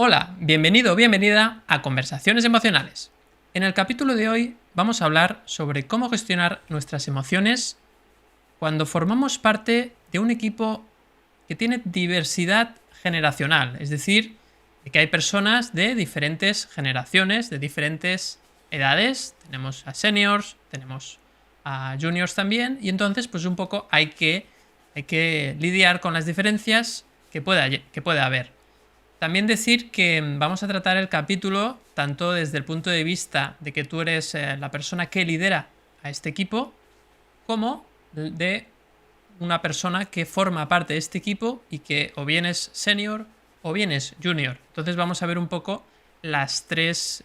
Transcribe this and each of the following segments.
Hola, bienvenido o bienvenida a Conversaciones Emocionales. En el capítulo de hoy vamos a hablar sobre cómo gestionar nuestras emociones cuando formamos parte de un equipo que tiene diversidad generacional, es decir, de que hay personas de diferentes generaciones, de diferentes edades. Tenemos a seniors, tenemos a juniors también, y entonces pues un poco hay que lidiar con las diferencias que pueda haber. También decir que vamos a tratar el capítulo tanto desde el punto de vista de que tú eres la persona que lidera a este equipo, como de una persona que forma parte de este equipo y que o bien es senior o bien es junior. Entonces vamos a ver un poco los tres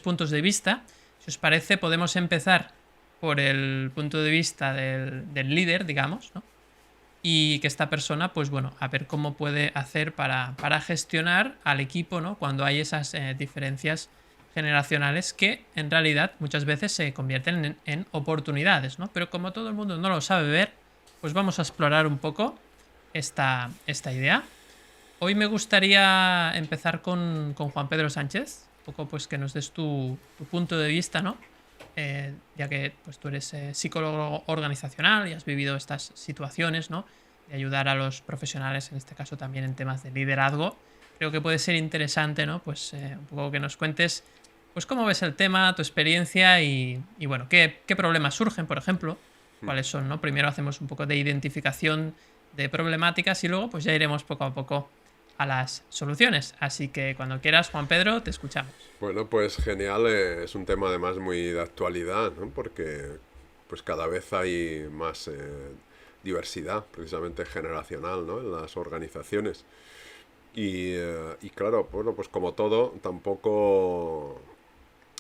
puntos de vista. Si os parece, podemos empezar por el punto de vista del líder, digamos, ¿no? Y que esta persona, pues bueno, a ver cómo puede hacer para gestionar al equipo, ¿no? Cuando hay esas diferencias generacionales que en realidad muchas veces se convierten en oportunidades, ¿no? Pero como todo el mundo no lo sabe ver, pues vamos a explorar un poco esta idea. Hoy me gustaría empezar con Juan Pedro Sánchez, un poco pues que nos des tu punto de vista, ¿no? Ya que pues, tú eres psicólogo organizacional y has vivido estas situaciones, ¿no? De ayudar a los profesionales, en este caso también en temas de liderazgo. Creo que puede ser interesante, ¿no? Pues un poco que nos cuentes pues cómo ves el tema, tu experiencia y bueno, qué problemas surgen, por ejemplo, cuáles son, ¿no? Primero hacemos un poco de identificación de problemáticas y luego pues ya iremos poco a poco a las soluciones. Así que cuando quieras, Juan Pedro, te escuchamos. Bueno, pues genial, es un tema además muy de actualidad, ¿no? Porque pues cada vez hay más diversidad, precisamente generacional, ¿no? En las organizaciones. Y claro, bueno, pues como todo, tampoco,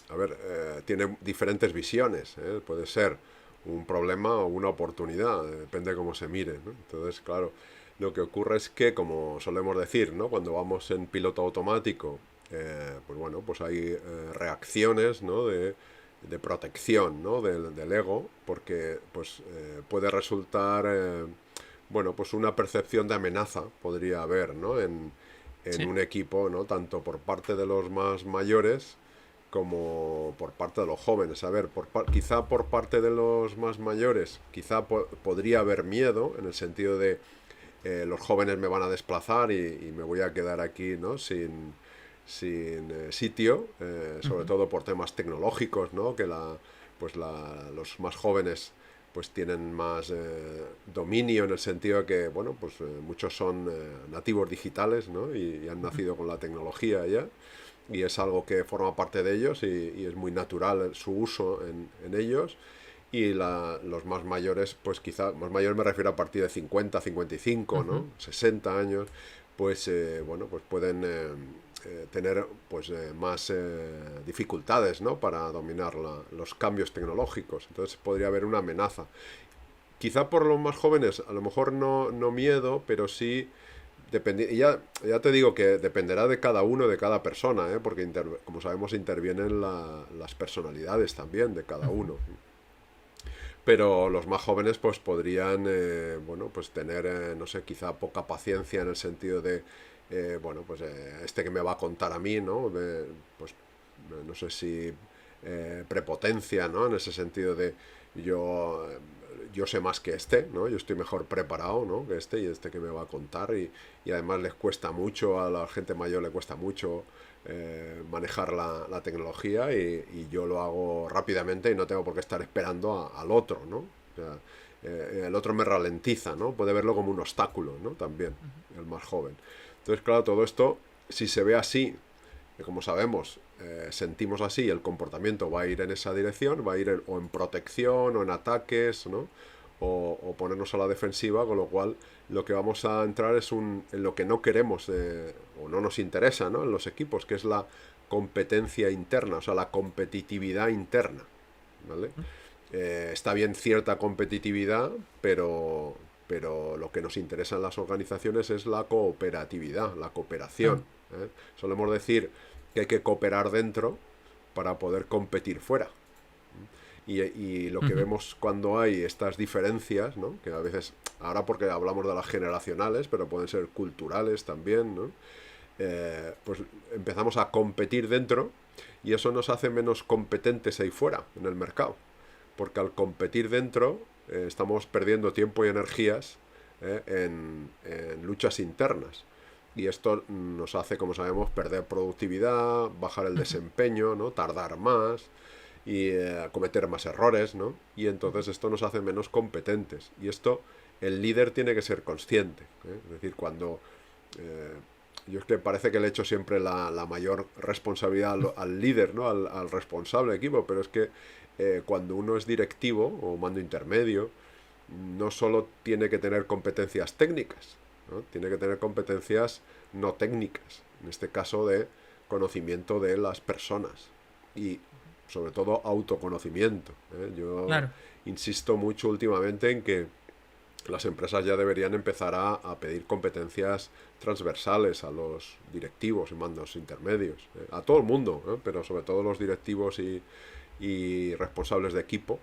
a ver, tiene diferentes visiones, ¿eh? Puede ser un problema o una oportunidad, depende de cómo se mire, ¿no? Entonces, claro, lo que ocurre es que, como solemos decir, ¿no? Cuando vamos en piloto automático, pues bueno, pues hay reacciones, ¿no? De protección, ¿no? Del ego, porque pues puede resultar, bueno, pues una percepción de amenaza podría haber, ¿no? En Sí. un equipo, ¿no? Tanto por parte de los más mayores como por parte de los jóvenes. A ver, quizá por parte de los más mayores, quizá podría haber miedo en el sentido de los jóvenes me van a desplazar y me voy a quedar aquí, ¿no? Sin sitio, sobre Ujú. todo por temas tecnológicos, ¿no? Que los más jóvenes pues tienen más dominio en el sentido de que, bueno, pues muchos son nativos digitales, ¿no? Y han Ujú. nacido con la tecnología ya y es algo que forma parte de ellos y es muy natural su uso en ellos. Y los más mayores, pues quizá, más mayores me refiero a partir de 50, 55, Ujú. ¿no? 60 años, pues bueno, pues pueden tener pues más dificultades, ¿no? Para dominar los cambios tecnológicos. Entonces podría haber una amenaza. Quizá por los más jóvenes, a lo mejor no miedo, pero sí y ya te digo que dependerá de cada uno, de cada persona, ¿eh? Porque como sabemos intervienen las personalidades también de cada Ujú. uno. Pero los más jóvenes pues podrían, bueno, pues tener, no sé, quizá poca paciencia en el sentido de, bueno, pues este que me va a contar a mí, ¿no? Pues no sé si prepotencia, ¿no? En ese sentido de yo, yo sé más que este, ¿no? Yo estoy mejor preparado, ¿no? Que este y este que me va a contar y además les cuesta mucho, a la gente mayor le cuesta mucho manejar la tecnología y yo lo hago rápidamente y no tengo por qué estar esperando al otro, ¿no? O sea, el otro me ralentiza, ¿no? Puede verlo como un obstáculo, ¿no? También, Ujú. el más joven. Entonces, claro, todo esto, si se ve así, que como sabemos, sentimos así, el comportamiento va a ir en esa dirección, va a ir o en protección o en ataques, ¿no? O ponernos a la defensiva, con lo cual lo que vamos a entrar es en lo que no queremos o no nos interesa, ¿no? En los equipos, que es la competencia interna, o sea, la competitividad interna, ¿vale? Está bien cierta competitividad, pero lo que nos interesa en las organizaciones es la cooperatividad, la cooperación. Claro. ¿Eh? Solemos decir que hay que cooperar dentro para poder competir fuera. Y lo que Ujú. vemos cuando hay estas diferencias, ¿no? Que a veces, ahora porque hablamos de las generacionales, pero pueden ser culturales también, ¿no? pues empezamos a competir dentro y eso nos hace menos competentes ahí fuera, en el mercado. Porque al competir dentro estamos perdiendo tiempo y energías en luchas internas. Y esto nos hace, como sabemos, perder productividad, bajar el desempeño, ¿no? Tardar más y cometer más errores, ¿no? Y entonces esto nos hace menos competentes. Y esto el líder tiene que ser consciente, ¿eh? Es decir, cuando... yo es que parece que le echo siempre la mayor responsabilidad al líder, ¿no? Al responsable de equipo, pero es que cuando uno es directivo o mando intermedio, no solo tiene que tener competencias técnicas, ¿no? Tiene que tener competencias no técnicas, en este caso de conocimiento de las personas y sobre todo autoconocimiento, ¿eh? Yo Claro. insisto mucho últimamente en que las empresas ya deberían empezar a pedir competencias transversales a los directivos y mandos intermedios, a todo el mundo, pero sobre todo los directivos y responsables de equipo,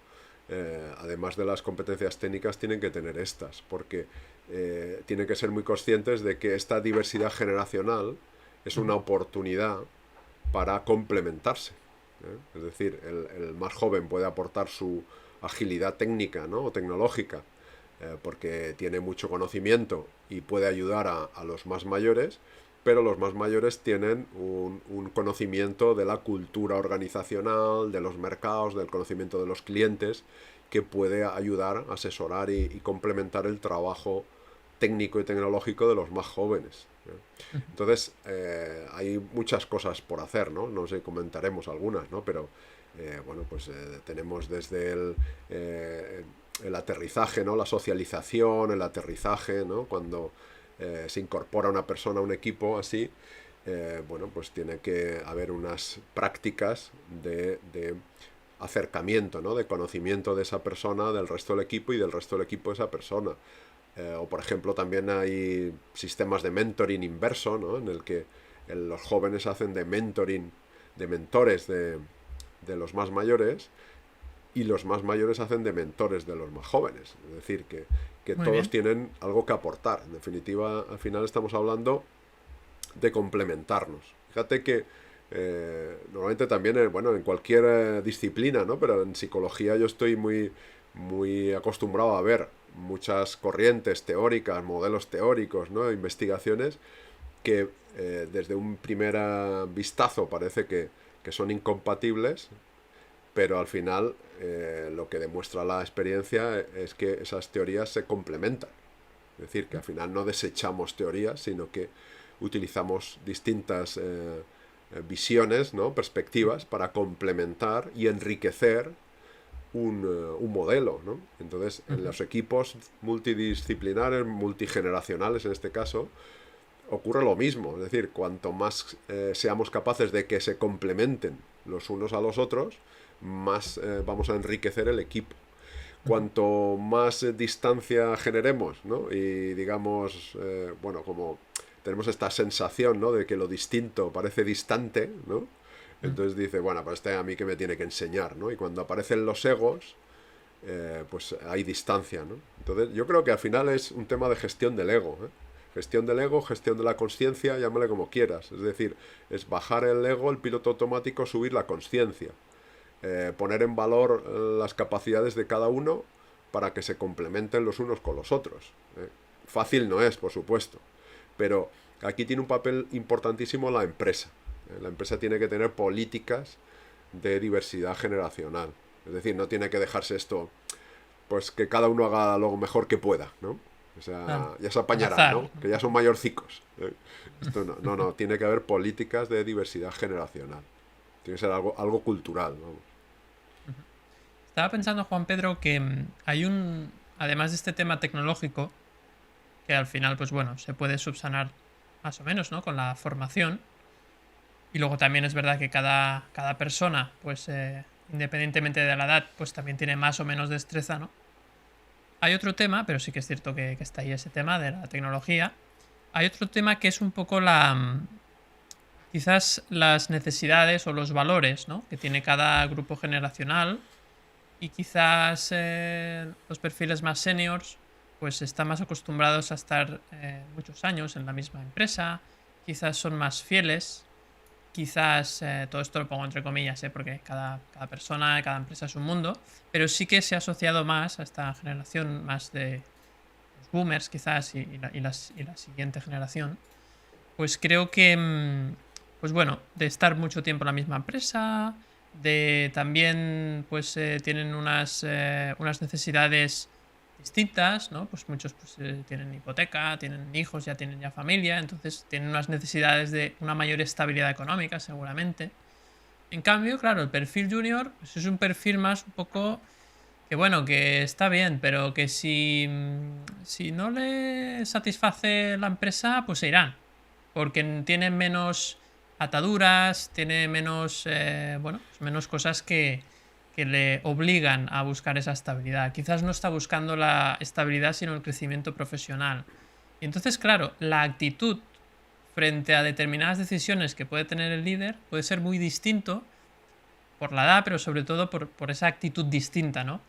además de las competencias técnicas, tienen que tener estas, porque tienen que ser muy conscientes de que esta diversidad generacional es una oportunidad para complementarse. Es decir, el más joven puede aportar su agilidad técnica, ¿no? O tecnológica, porque tiene mucho conocimiento y puede ayudar a los más mayores, pero los más mayores tienen un conocimiento de la cultura organizacional, de los mercados, del conocimiento de los clientes, que puede ayudar, asesorar y complementar el trabajo técnico y tecnológico de los más jóvenes. Entonces, hay muchas cosas por hacer, ¿no? No sé, comentaremos algunas, ¿no? Pero, bueno, pues tenemos desde el aterrizaje, ¿no? La socialización, el aterrizaje, ¿no? Cuando se incorpora una persona a un equipo así, bueno, pues tiene que haber unas prácticas de acercamiento, ¿no? De conocimiento de esa persona, del resto del equipo y del resto del equipo de esa persona. O por ejemplo también hay sistemas de mentoring inverso, ¿no? En el que los jóvenes hacen de mentoring, de mentores de los más mayores y los más mayores hacen de mentores de los más jóvenes. Es decir, que Muy todos bien. tienen algo que aportar. En definitiva, al final estamos hablando de complementarnos. Fíjate que normalmente también, bueno, en cualquier disciplina, ¿no? Pero en psicología yo estoy muy acostumbrado a ver muchas corrientes teóricas, modelos teóricos, ¿no? Investigaciones que desde un primer vistazo parece que son incompatibles, pero al final lo que demuestra la experiencia es que esas teorías se complementan. Es decir, que al final no desechamos teorías, sino que utilizamos distintas visiones, ¿no? Perspectivas para complementar y enriquecer un modelo, ¿no? Entonces, en los equipos multidisciplinares, multigeneracionales en este caso, ocurre lo mismo. Es decir, cuanto más seamos capaces de que se complementen los unos a los otros, más vamos a enriquecer el equipo. Cuanto más distancia generemos, ¿no? Y digamos, bueno, como tenemos esta sensación, ¿no? De que lo distinto parece distante, ¿no? Entonces dice, bueno, pues a mí que me tiene que enseñar, ¿no? Y cuando aparecen los egos, pues hay distancia, ¿no? Entonces yo creo que al final es un tema de gestión del ego, ¿eh? Gestión del ego, gestión de la conciencia, llámale como quieras. Es decir, es bajar el ego, el piloto automático, subir la conciencia. Poner en valor las capacidades de cada uno para que se complementen los unos con los otros. Fácil no es, por supuesto, pero aquí tiene un papel importantísimo la empresa. La empresa tiene que tener políticas de diversidad generacional. Es decir, no tiene que dejarse esto, pues que cada uno haga lo mejor que pueda, ¿no? O Claro. sea, ya se Al apañarán, azar, ¿no? ¿no? Que ya son mayorcicos. Esto no, tiene que haber políticas de diversidad generacional. Tiene que ser algo cultural, vamos. Estaba pensando, Juan Pedro, que hay además de este tema tecnológico, que al final, pues bueno, se puede subsanar más o menos, ¿no? Con la formación. Y luego también es verdad que cada persona, pues independientemente de la edad, pues también tiene más o menos destreza, ¿no? Hay otro tema, pero sí que es cierto que está ahí ese tema de la tecnología. Hay otro tema que es un poco quizás las necesidades o los valores, ¿no? Que tiene cada grupo generacional y quizás los perfiles más seniors pues están más acostumbrados a estar muchos años en la misma empresa quizás son más fieles, quizás, todo esto lo pongo entre comillas, porque cada persona, cada empresa es un mundo, pero sí que se ha asociado más a esta generación, más de los boomers quizás y la siguiente generación, pues creo que, pues bueno, de estar mucho tiempo en la misma empresa, de también, pues tienen unas necesidades distintas, ¿no? Pues muchos pues, tienen hipoteca, tienen hijos, ya tienen ya familia, entonces tienen unas necesidades de una mayor estabilidad económica, seguramente. En cambio, claro, el perfil junior pues es un perfil más un poco que bueno, que está bien, pero que si no le satisface la empresa, pues se irán. Porque tienen menos ataduras, tiene menos, bueno, pues menos cosas que le obligan a buscar esa estabilidad. Quizás no está buscando la estabilidad, sino el crecimiento profesional. Y entonces, claro, la actitud frente a determinadas decisiones que puede tener el líder puede ser muy distinto por la edad, pero sobre todo por esa actitud distinta, ¿no?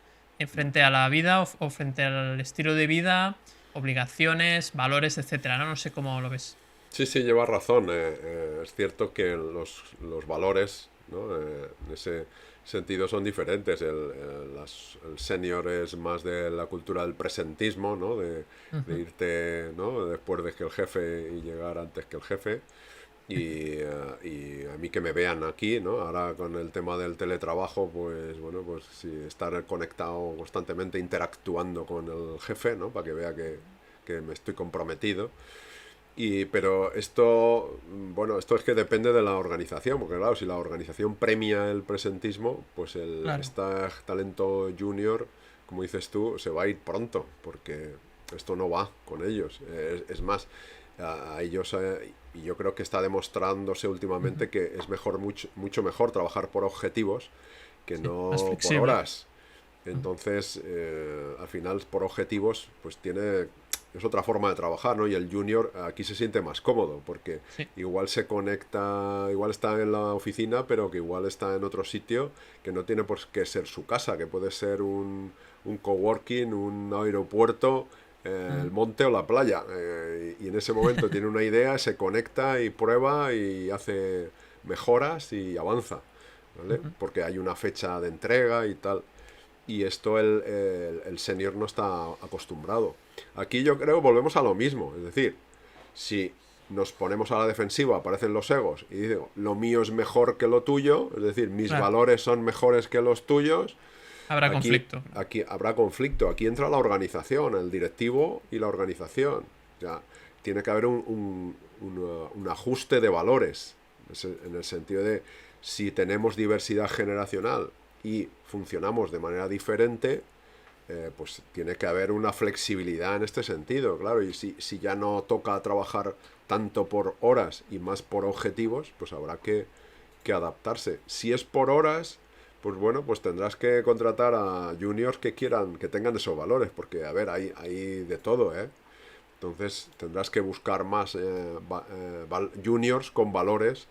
Frente a la vida o frente al estilo de vida, obligaciones, valores, etcétera, ¿no? No sé cómo lo ves. Sí, sí, llevas razón. Es cierto que los valores, ¿no? En ese sentido son diferentes. El senior es más de la cultura del presentismo, ¿no? De Ujú. irte, ¿no? Después de que el jefe y llegar antes que el jefe. Y a mí que me vean aquí, ¿no? Ahora con el tema del teletrabajo, pues bueno, pues sí, estar conectado constantemente, interactuando con el jefe, ¿no? Para que vea que me estoy comprometido. Pero esto, bueno, esto es que depende de la organización, porque claro, si la organización premia el presentismo, pues Claro. este talento junior, como dices tú, se va a ir pronto, porque esto no va con ellos. Es más, a ellos, y yo creo que está demostrándose Ujú. últimamente que es mejor, mucho mejor trabajar por objetivos que Sí, más no por flexible. horas. Ujú. Entonces, al final, por objetivos, pues es otra forma de trabajar, ¿no? Y el junior aquí se siente más cómodo, porque Sí. igual se conecta, igual está en la oficina, pero que igual está en otro sitio que no tiene por qué ser su casa, que puede ser un coworking, un aeropuerto, el Ujú. monte o la playa. Y en ese momento tiene una idea, se conecta y prueba y hace mejoras y avanza, ¿vale? Ujú. Porque hay una fecha de entrega y tal. Y esto el senior no está acostumbrado. Aquí yo creo volvemos a lo mismo. Es decir, si nos ponemos a la defensiva, aparecen los egos y digo, lo mío es mejor que lo tuyo, es decir, mis Claro. valores son mejores que los tuyos, Habrá conflicto. Claro. aquí habrá conflicto. Aquí entra la organización, el directivo y la organización. O sea, tiene que haber un ajuste de valores, en el sentido de si tenemos diversidad generacional y funcionamos de manera diferente, pues tiene que haber una flexibilidad en este sentido, claro, y si ya no toca trabajar tanto por horas y más por objetivos, pues habrá que adaptarse. Si es por horas, pues bueno, pues tendrás que contratar a juniors que quieran, que tengan esos valores, porque a ver, hay de todo, ¿eh? Entonces tendrás que buscar más juniors con valores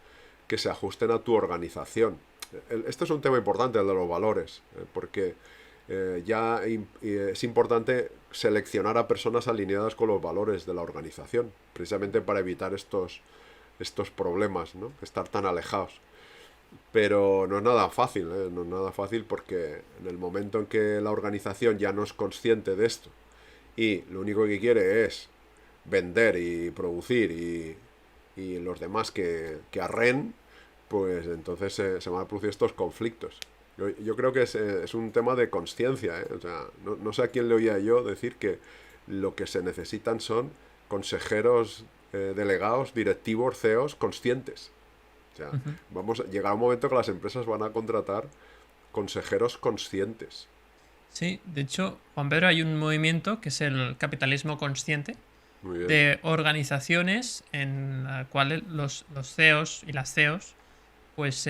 que se ajusten a tu organización. Este es un tema importante, el de los valores, porque es importante seleccionar a personas alineadas con los valores de la organización, precisamente para evitar estos problemas, ¿no? Estar tan alejados. Pero no es nada fácil, ¿eh? No es nada fácil porque en el momento en que la organización ya no es consciente de esto y lo único que quiere es vender y producir y los demás que arren, pues entonces se van a producir estos conflictos. Yo creo que es un tema de conciencia, ¿eh? O sea, no sé a quién le oía yo decir que lo que se necesitan son consejeros, delegados, directivos, CEOs conscientes. O sea, Ujú. vamos a llegar a un momento que las empresas van a contratar consejeros conscientes. Sí, de hecho, Juan Pedro, hay un movimiento que es el capitalismo consciente Muy bien. de organizaciones en la cual los CEOs y las CEOs pues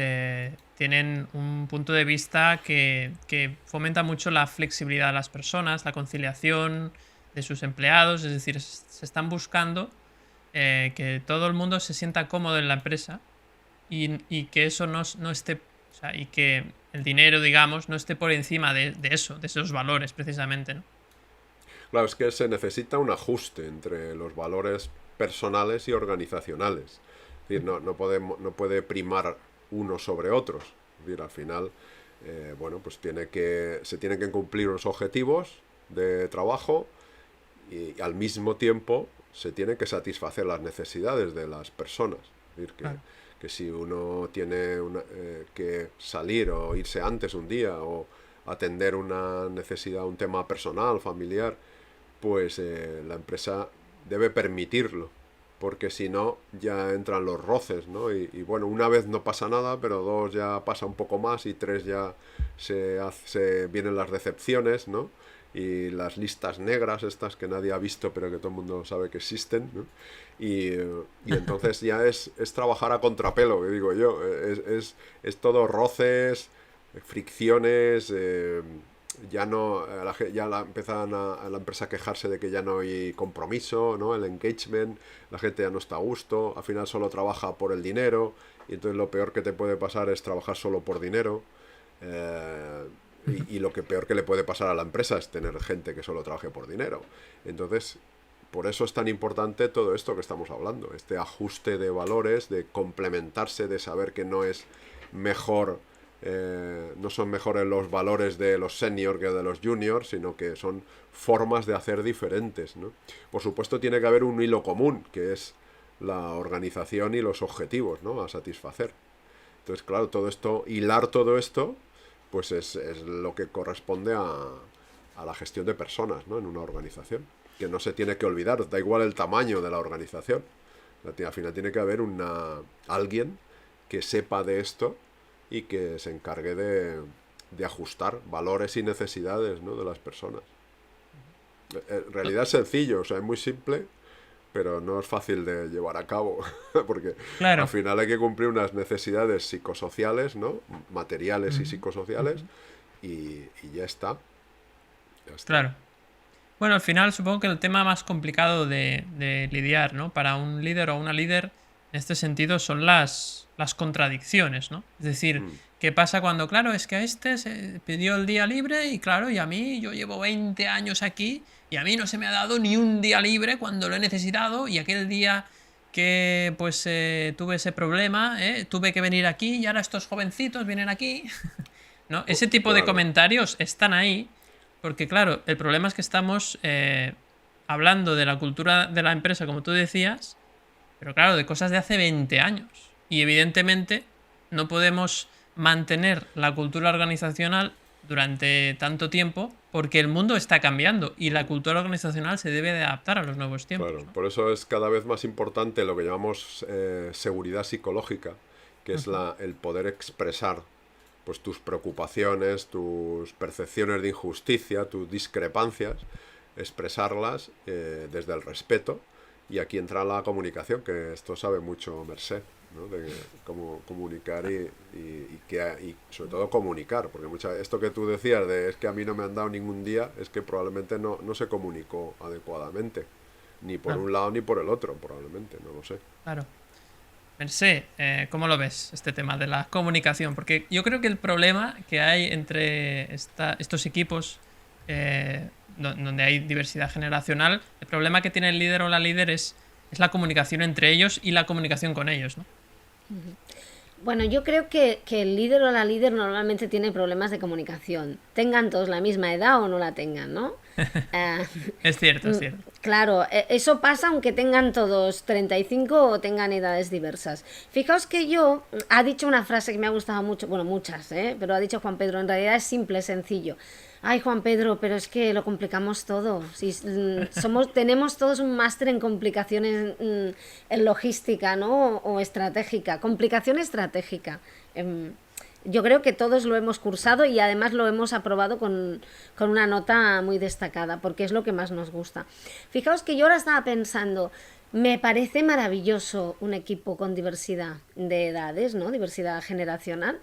tienen un punto de vista que fomenta mucho la flexibilidad de las personas, la conciliación de sus empleados, es decir, se están buscando que todo el mundo se sienta cómodo en la empresa y que eso no esté, o sea, y que el dinero, digamos, no esté por encima de eso, de esos valores precisamente, ¿no? Claro, es que se necesita un ajuste entre los valores personales y organizacionales. Es decir, no puede primar uno sobre otros. Es decir, al final, bueno, pues se tienen que cumplir unos objetivos de trabajo y al mismo tiempo se tienen que satisfacer las necesidades de las personas. Es decir, que si uno tiene que salir o irse antes un día o atender una necesidad, un tema personal, familiar, pues la empresa debe permitirlo, porque si no ya entran los roces, ¿no? Y bueno, una vez no pasa nada, pero dos ya pasa un poco más y tres ya vienen las decepciones, ¿no? Y las listas negras estas que nadie ha visto pero que todo el mundo sabe que existen, ¿no? Y entonces ya es trabajar a contrapelo, que digo yo, es todo roces, fricciones, ya no empiezan a la empresa a quejarse de que ya no hay compromiso, ¿no? El engagement, la gente ya no está a gusto, al final solo trabaja por el dinero y entonces lo peor que te puede pasar es trabajar solo por dinero. Y lo que peor que le puede pasar a la empresa es tener gente que solo trabaje por dinero. Entonces, por eso es tan importante todo esto que estamos hablando, este ajuste de valores, de complementarse, de saber que no es mejor, no son mejores los valores de los seniors que de los juniors, sino que son formas de hacer diferentes, ¿no? Por supuesto tiene que haber un hilo común, que es la organización y los objetivos, ¿no? A satisfacer. Entonces, claro, hilar todo esto, pues es lo que corresponde a la gestión de personas, ¿no? En una organización, que no se tiene que olvidar, da igual el tamaño de la organización. Al final tiene que haber alguien que sepa de esto y que se encargue de ajustar valores y necesidades, ¿no? De las personas. En realidad es sencillo, o sea, es muy simple, pero no es fácil de llevar a cabo, porque al final hay que cumplir unas necesidades psicosociales, ¿no? Materiales y psicosociales, y ya está. Claro. Bueno, al final supongo que el tema más complicado de lidiar, ¿no? Para un líder o una líder, en este sentido, son las contradicciones, ¿no? Es decir, ¿qué pasa cuando, claro, es que a este se pidió el día libre y claro, y a mí, yo llevo 20 años aquí y a mí no se me ha dado ni un día libre cuando lo he necesitado y aquel día que pues tuve ese problema, tuve que venir aquí y ahora estos jovencitos vienen aquí, ¿no? Ese tipo de comentarios están ahí porque, claro, el problema es que estamos hablando de la cultura de la empresa, como tú decías, pero claro, de cosas de hace 20 años. Y evidentemente no podemos mantener la cultura organizacional durante tanto tiempo porque el mundo está cambiando y la cultura organizacional se debe de adaptar a los nuevos tiempos. Claro, ¿no? por eso es cada vez más importante lo que llamamos seguridad psicológica, que es el poder expresar pues tus preocupaciones, tus percepciones de injusticia, tus discrepancias, expresarlas desde el respeto. Y aquí entra la comunicación, que esto sabe mucho Mercé, ¿no? De cómo comunicar y sobre todo comunicar, porque esto que tú decías de es que a mí no me han dado ningún día, es que probablemente no se comunicó adecuadamente, ni por un lado ni por el otro, probablemente, no lo sé. Claro. Mercé, ¿cómo lo ves este tema de la comunicación? Porque yo creo que el problema que hay entre estos equipos donde hay diversidad generacional, el problema que tiene el líder o la líder es la comunicación entre ellos y la comunicación con ellos, ¿no? Bueno, yo creo que el líder o la líder normalmente tiene problemas de comunicación. Tengan todos la misma edad o no la tengan, ¿no? Es cierto, es cierto. Claro, eso pasa aunque tengan todos 35 o tengan edades diversas. Fijaos que ha dicho una frase que me ha gustado mucho, bueno, muchas, pero ha dicho Juan Pedro, en realidad es simple, es sencillo. Ay, Juan Pedro, pero es que lo complicamos todo. Si tenemos todos un máster en complicaciones en logística, ¿no? O estratégica. Complicación estratégica. Yo creo que todos lo hemos cursado y además lo hemos aprobado con una nota muy destacada, porque es lo que más nos gusta. Fijaos que yo ahora estaba pensando, me parece maravilloso un equipo con diversidad de edades, ¿no? Diversidad generacional.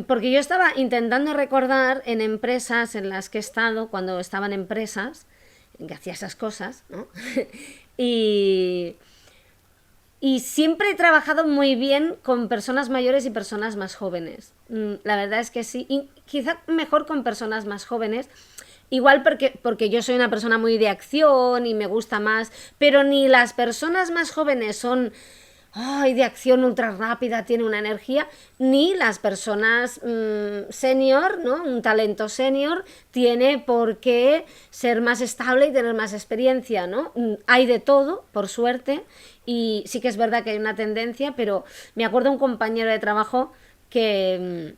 Porque yo estaba intentando recordar en empresas en las que he estado, cuando estaban empresas, que hacía esas cosas, ¿no? y siempre he trabajado muy bien con personas mayores y personas más jóvenes. La verdad es que sí, y quizá mejor con personas más jóvenes, igual porque yo soy una persona muy de acción y me gusta más, pero ni las personas más jóvenes son de acción ultra rápida, tiene una energía, ni las personas senior, ¿no? Un talento senior tiene por qué ser más estable y tener más experiencia, ¿no? Hay de todo, por suerte, y sí que es verdad que hay una tendencia, pero me acuerdo de un compañero de trabajo que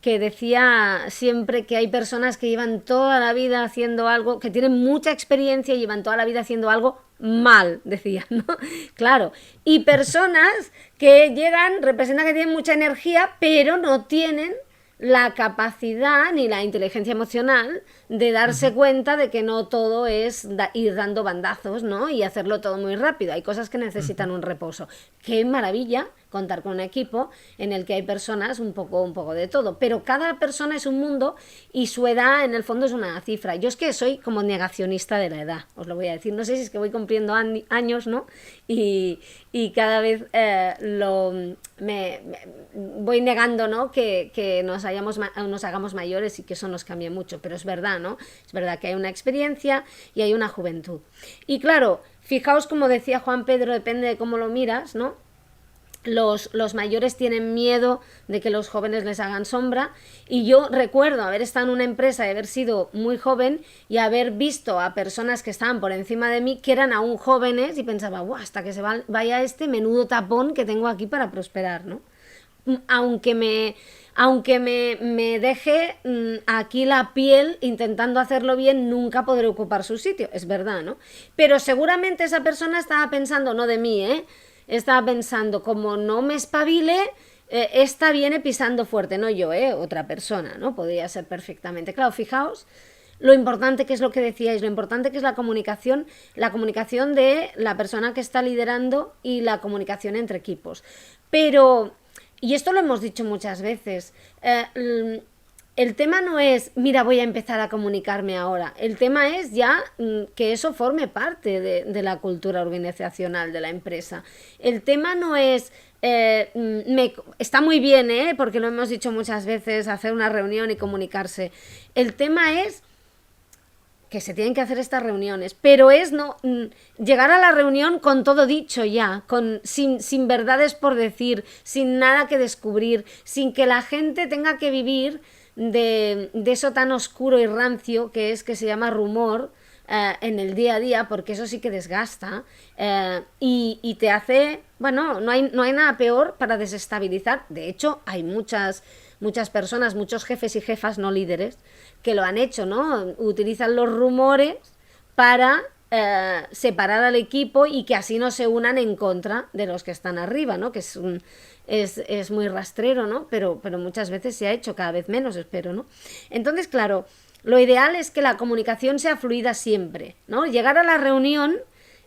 decía siempre que hay personas que llevan toda la vida haciendo algo, que tienen mucha experiencia y llevan toda la vida haciendo algo mal, decía, ¿no? Claro. Y personas que llegan, representan que tienen mucha energía, pero no tienen la capacidad ni la inteligencia emocional de darse cuenta de que no todo es ir dando bandazos, ¿no? Y hacerlo todo muy rápido. Hay cosas que necesitan un reposo. ¡Qué maravilla contar con un equipo en el que hay personas un poco de todo! Pero cada persona es un mundo y su edad en el fondo es una cifra. Yo es que soy como negacionista de la edad, os lo voy a decir. No sé si es que voy cumpliendo años, ¿no? Y cada vez me voy negando, ¿no? Que nos hagamos mayores y que eso nos cambie mucho. Pero es verdad, ¿no? Es verdad que hay una experiencia y hay una juventud. Y claro, fijaos, como decía Juan Pedro, depende de cómo lo miras, ¿no? Los mayores tienen miedo de que los jóvenes les hagan sombra, y yo recuerdo haber estado en una empresa y haber sido muy joven y haber visto a personas que estaban por encima de mí que eran aún jóvenes y pensaba, hasta que se vaya este menudo tapón que tengo aquí para prosperar, ¿no? Aunque me deje aquí la piel intentando hacerlo bien, nunca podré ocupar su sitio, es verdad, ¿no? Pero seguramente esa persona estaba pensando, no de mí, estaba pensando, como no me espabile, esta viene pisando fuerte, no yo, otra persona, ¿no? Podría ser perfectamente. Claro, fijaos lo importante que es lo que decíais, lo importante que es la comunicación de la persona que está liderando y la comunicación entre equipos. Pero, y esto lo hemos dicho muchas veces, el tema no es, mira, voy a empezar a comunicarme ahora. El tema es ya que eso forme parte de la cultura organizacional de la empresa. El tema no es, está muy bien, porque lo hemos dicho muchas veces, hacer una reunión y comunicarse. El tema es que se tienen que hacer estas reuniones, pero es no llegar a la reunión con todo dicho ya, sin verdades por decir, sin nada que descubrir, sin que la gente tenga que vivir de eso tan oscuro y rancio que se llama rumor en el día a día, porque eso sí que desgasta y te hace, bueno, no hay nada peor para desestabilizar. De hecho, hay muchas personas, muchos jefes y jefas no líderes que lo han hecho, ¿no? Utilizan los rumores para separar al equipo y que así no se unan en contra de los que están arriba, ¿no? Que es muy rastrero, ¿no? Pero muchas veces se ha hecho, cada vez menos, espero, ¿no? Entonces, claro, lo ideal es que la comunicación sea fluida siempre, ¿no? Llegar a la reunión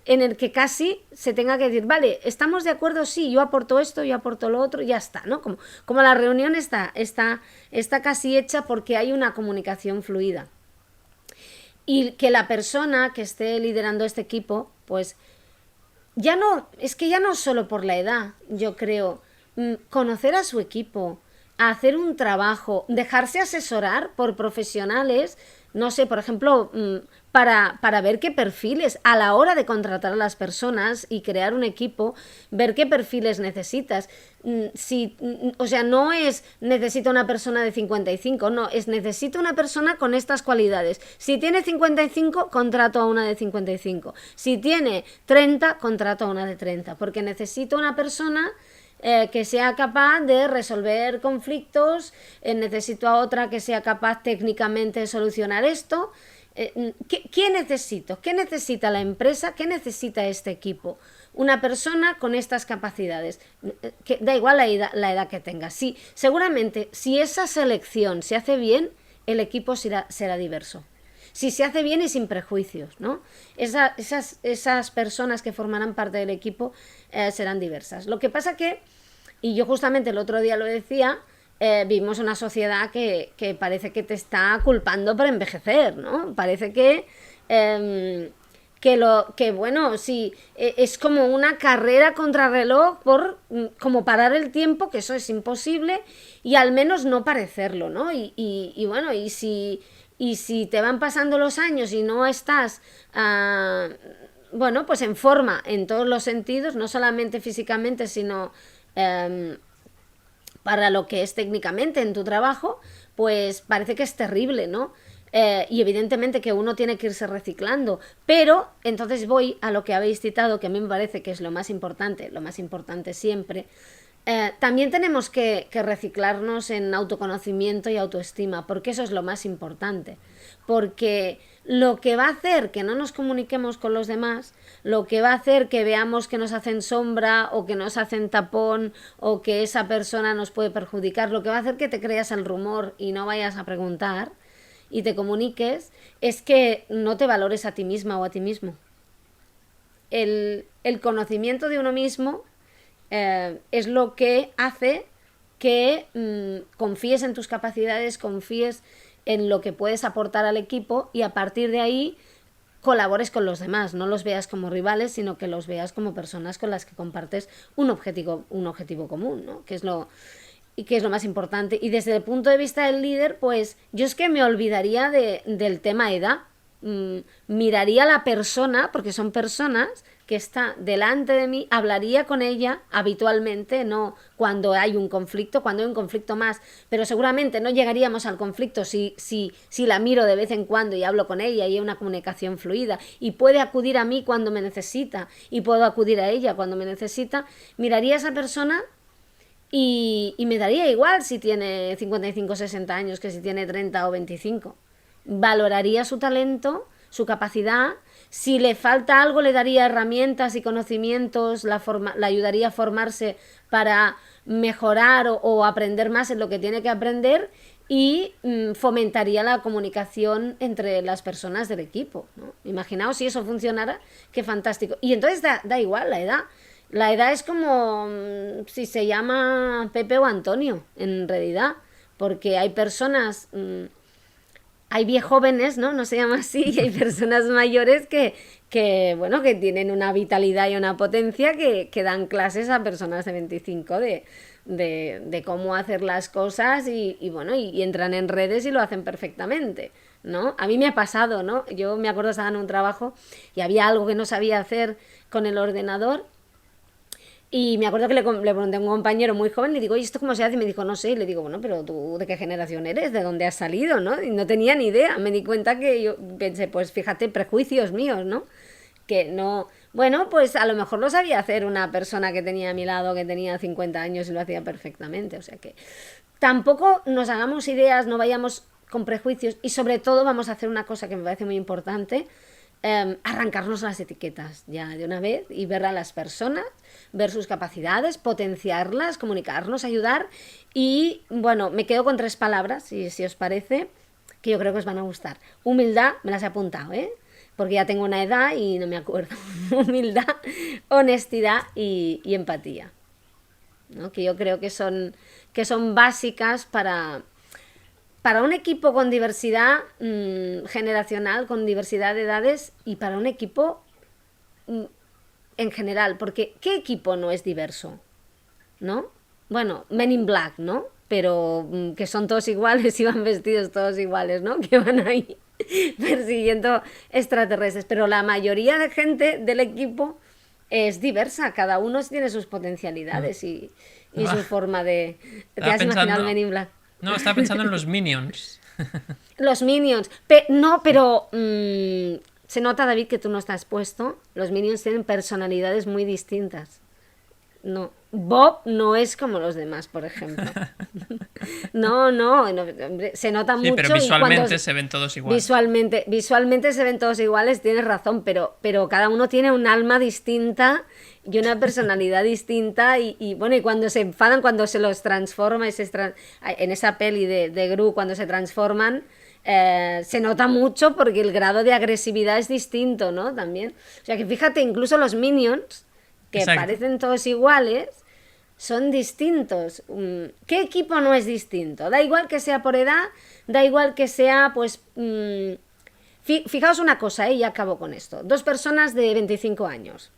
en el que casi se tenga que decir, vale, ¿estamos de acuerdo? Sí, yo aporto esto, yo aporto lo otro, y ya está, ¿no? Como la reunión está casi hecha porque hay una comunicación fluida. Y que la persona que esté liderando este equipo, pues, ya no solo por la edad, yo creo, conocer a su equipo, hacer un trabajo, dejarse asesorar por profesionales, no sé, por ejemplo, para ver qué perfiles, a la hora de contratar a las personas y crear un equipo, ver qué perfiles necesitas. O sea, no es necesito una persona de 55, no, es necesito una persona con estas cualidades. Si tiene 55, contrato a una de 55. Si tiene 30, contrato a una de 30, porque necesito una persona que sea capaz de resolver conflictos, necesito a otra que sea capaz técnicamente de solucionar esto. ¿Qué necesito? ¿Qué necesita la empresa? ¿Qué necesita este equipo? Una persona con estas capacidades, que da igual la edad que tenga. Sí, seguramente, si esa selección se hace bien, el equipo será diverso. Si se hace bien y sin prejuicios, ¿no? Esas personas que formarán parte del equipo serán diversas. Lo que pasa y yo justamente el otro día lo decía, vivimos una sociedad que parece que te está culpando por envejecer, ¿no? Parece bueno, sí, es como una carrera contrarreloj como parar el tiempo, que eso es imposible, y al menos no parecerlo, ¿no? Y bueno, y y si te van pasando los años y no estás, bueno, pues en forma en todos los sentidos, no solamente físicamente, sino para lo que es técnicamente en tu trabajo, pues parece que es terrible, ¿no? Y evidentemente que uno tiene que irse reciclando, pero entonces voy a lo que habéis citado, que a mí me parece que es lo más importante siempre. También tenemos que reciclarnos en autoconocimiento y autoestima, porque eso es lo más importante, porque lo que va a hacer que no nos comuniquemos con los demás, lo que va a hacer que veamos que nos hacen sombra o que nos hacen tapón o que esa persona nos puede perjudicar, lo que va a hacer que te creas el rumor y no vayas a preguntar y te comuniques, es que no te valores a ti misma o a ti mismo. El conocimiento de uno mismo es lo que hace que confíes en tus capacidades, confíes en lo que puedes aportar al equipo y a partir de ahí colabores con los demás, no los veas como rivales, sino que los veas como personas con las que compartes un objetivo común, ¿no? que es lo más importante. Y desde el punto de vista del líder, pues yo es que me olvidaría del tema edad. Miraría a la persona, porque son personas que está delante de mí, hablaría con ella habitualmente, no cuando hay un conflicto, cuando hay un conflicto más, pero seguramente no llegaríamos al conflicto si la miro de vez en cuando y hablo con ella y hay una comunicación fluida y puede acudir a mí cuando me necesita y puedo acudir a ella cuando me necesita. Miraría a esa persona y me daría igual si tiene 55 o 60 años que si tiene 30 o 25. Valoraría su talento, su capacidad. Si le falta algo, le daría herramientas y conocimientos, la ayudaría a formarse para mejorar o aprender más en lo que tiene que aprender y fomentaría la comunicación entre las personas del equipo, ¿no? Imaginaos si eso funcionara, qué fantástico. Y entonces da igual la edad. La edad es como si se llama Pepe o Antonio, en realidad, porque hay personas... hay viejóvenes, ¿no? No se llama así, y hay personas mayores que tienen una vitalidad y una potencia que dan clases a personas de 25 de cómo hacer las cosas y entran en redes y lo hacen perfectamente, ¿no? A mí me ha pasado, ¿no? Yo me acuerdo, estaba en un trabajo y había algo que no sabía hacer con el ordenador. Y me acuerdo que le pregunté a un compañero muy joven, le digo, ¿y esto cómo se hace? Y me dijo, no sé. Y le digo, bueno, pero tú, ¿de qué generación eres? ¿De dónde has salido? ¿No? Y no tenía ni idea. Me di cuenta que yo pensé, pues fíjate, prejuicios míos, ¿no? Que no... Bueno, pues a lo mejor lo sabía hacer una persona que tenía a mi lado, que tenía 50 años y lo hacía perfectamente. O sea que tampoco nos hagamos ideas, no vayamos con prejuicios y sobre todo vamos a hacer una cosa que me parece muy importante, arrancarnos las etiquetas ya de una vez y ver a las personas, ver sus capacidades, potenciarlas, comunicarnos, ayudar y bueno, me quedo con 3 palabras, si os parece, que yo creo que os van a gustar. Humildad, me las he apuntado, porque ya tengo una edad y no me acuerdo. Humildad, honestidad y empatía, ¿no? Que yo creo que son básicas para un equipo con diversidad generacional, con diversidad de edades y para un equipo en general, porque ¿qué equipo no es diverso? ¿No? Bueno, Men in Black, ¿no? Pero que son todos iguales y van vestidos todos iguales, ¿no? Que van ahí persiguiendo extraterrestres, pero la mayoría de gente del equipo es diversa, cada uno tiene sus potencialidades y su forma de... ¿Te has imaginado Men in Black? No, estaba pensando en los Minions. Los Minions. No, pero se nota, David, que tú no estás puesto. Los Minions tienen personalidades muy distintas. No. Bob no es como los demás, por ejemplo. No, hombre, se nota mucho. Sí, pero visualmente se ven todos iguales. Visualmente se ven todos iguales, tienes razón, pero cada uno tiene un alma distinta y una personalidad distinta y cuando se enfadan, cuando se los transforma, en esa peli de Gru, cuando se transforman, se nota mucho porque el grado de agresividad es distinto, ¿no? También. O sea que fíjate, incluso los Minions, que Exacto. Parecen todos iguales, son distintos. ¿Qué equipo no es distinto? Da igual que sea por edad, da igual que sea, pues... fijaos una cosa, y acabo con esto. 2 personas de 25 años.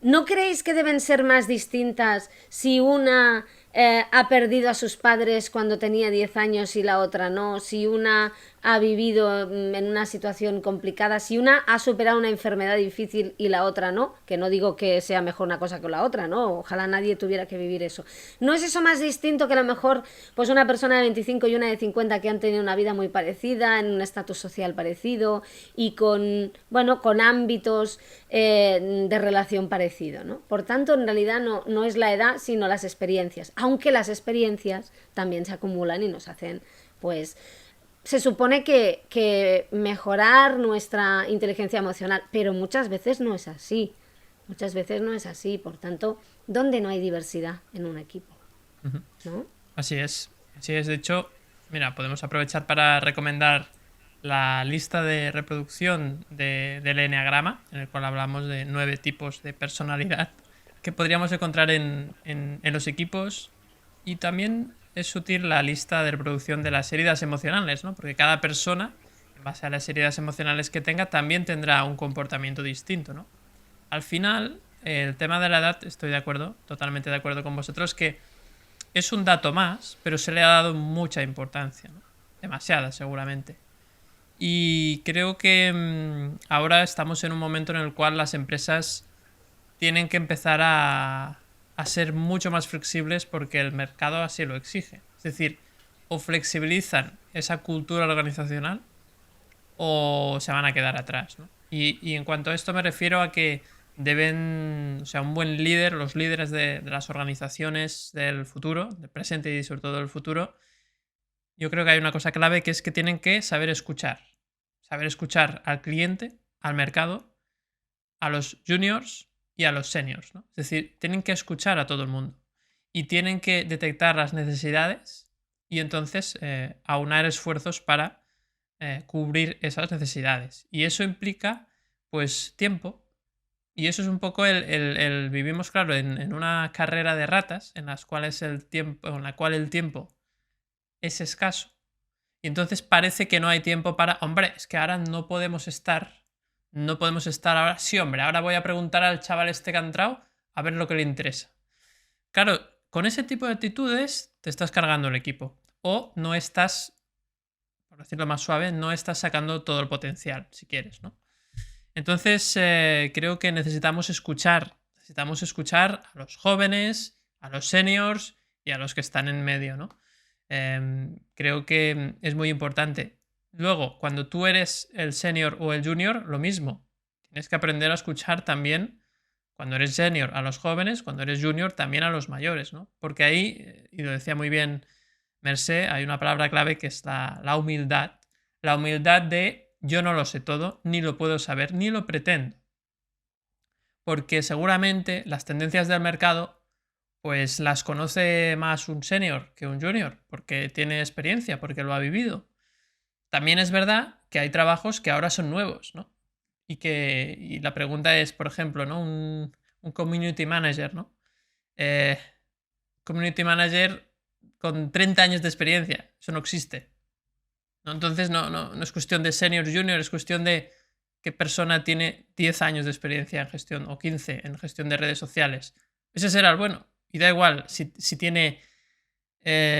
¿No creéis que deben ser más distintas si una ha perdido a sus padres cuando tenía 10 años y la otra no, si una ha vivido en una situación complicada, si una ha superado una enfermedad difícil y la otra no, que no digo que sea mejor una cosa que la otra, ¿no? Ojalá nadie tuviera que vivir eso. ¿No es eso más distinto que a lo mejor pues una persona de 25 y una de 50 que han tenido una vida muy parecida, en un estatus social parecido y con, bueno, con ámbitos de relación parecido, ¿no? Por tanto, en realidad no es la edad, sino las experiencias, aunque las experiencias también se acumulan y nos hacen, pues, se supone que mejorar nuestra inteligencia emocional, pero muchas veces no es así. Muchas veces no es así. Por tanto, ¿dónde no hay diversidad en un equipo? ¿No? Así es. Así es. De hecho, mira, podemos aprovechar para recomendar la lista de reproducción del Eneagrama, en el cual hablamos de 9 tipos de personalidad que podríamos encontrar en los equipos. Y también es útil la lista de reproducción de las heridas emocionales, ¿no? Porque cada persona, en base a las heridas emocionales que tenga, también tendrá un comportamiento distinto, ¿no? Al final, el tema de la edad, estoy de acuerdo, totalmente de acuerdo con vosotros, que es un dato más, pero se le ha dado mucha importancia, ¿no? Demasiada, seguramente. Y creo que ahora estamos en un momento en el cual las empresas tienen que empezar a ser mucho más flexibles porque el mercado así lo exige. Es decir, o flexibilizan esa cultura organizacional o se van a quedar atrás, ¿no? Y en cuanto a esto me refiero a que deben, o sea, un buen líder, los líderes de las organizaciones del futuro, del presente y sobre todo del futuro, yo creo que hay una cosa clave que es que tienen que saber escuchar al cliente, al mercado, a los juniors y a los seniors, ¿no? Es decir, tienen que escuchar a todo el mundo y tienen que detectar las necesidades y entonces aunar esfuerzos para cubrir esas necesidades. Y eso implica, pues, tiempo. Y eso es un poco vivimos, claro, en una carrera de ratas en la cual el tiempo es escaso. Y entonces parece que no hay tiempo para, hombre, es que ahora no podemos estar ahora. Sí, hombre, ahora voy a preguntar al chaval este que ha entrado a ver lo que le interesa. Claro, con ese tipo de actitudes te estás cargando el equipo. O no estás, por decirlo más suave, no estás sacando todo el potencial, si quieres, ¿no? Entonces, creo que necesitamos escuchar a los jóvenes, a los seniors y a los que están en medio, ¿no? Creo que es muy importante. Luego, cuando tú eres el senior o el junior, lo mismo. Tienes que aprender a escuchar también, cuando eres senior, a los jóvenes, cuando eres junior, también a los mayores, ¿no? Porque ahí, y lo decía muy bien Mercé, hay una palabra clave que es la humildad. La humildad de yo no lo sé todo, ni lo puedo saber, ni lo pretendo. Porque seguramente las tendencias del mercado pues las conoce más un senior que un junior, porque tiene experiencia, porque lo ha vivido. También es verdad que hay trabajos que ahora son nuevos, ¿no? Y la pregunta es, por ejemplo, ¿no? Un community manager, ¿no? Community manager con 30 años de experiencia, eso no existe, ¿no? Entonces no es cuestión de senior, junior, es cuestión de qué persona tiene 10 años de experiencia en gestión o 15 en gestión de redes sociales. Ese será el bueno. Y da igual si tiene,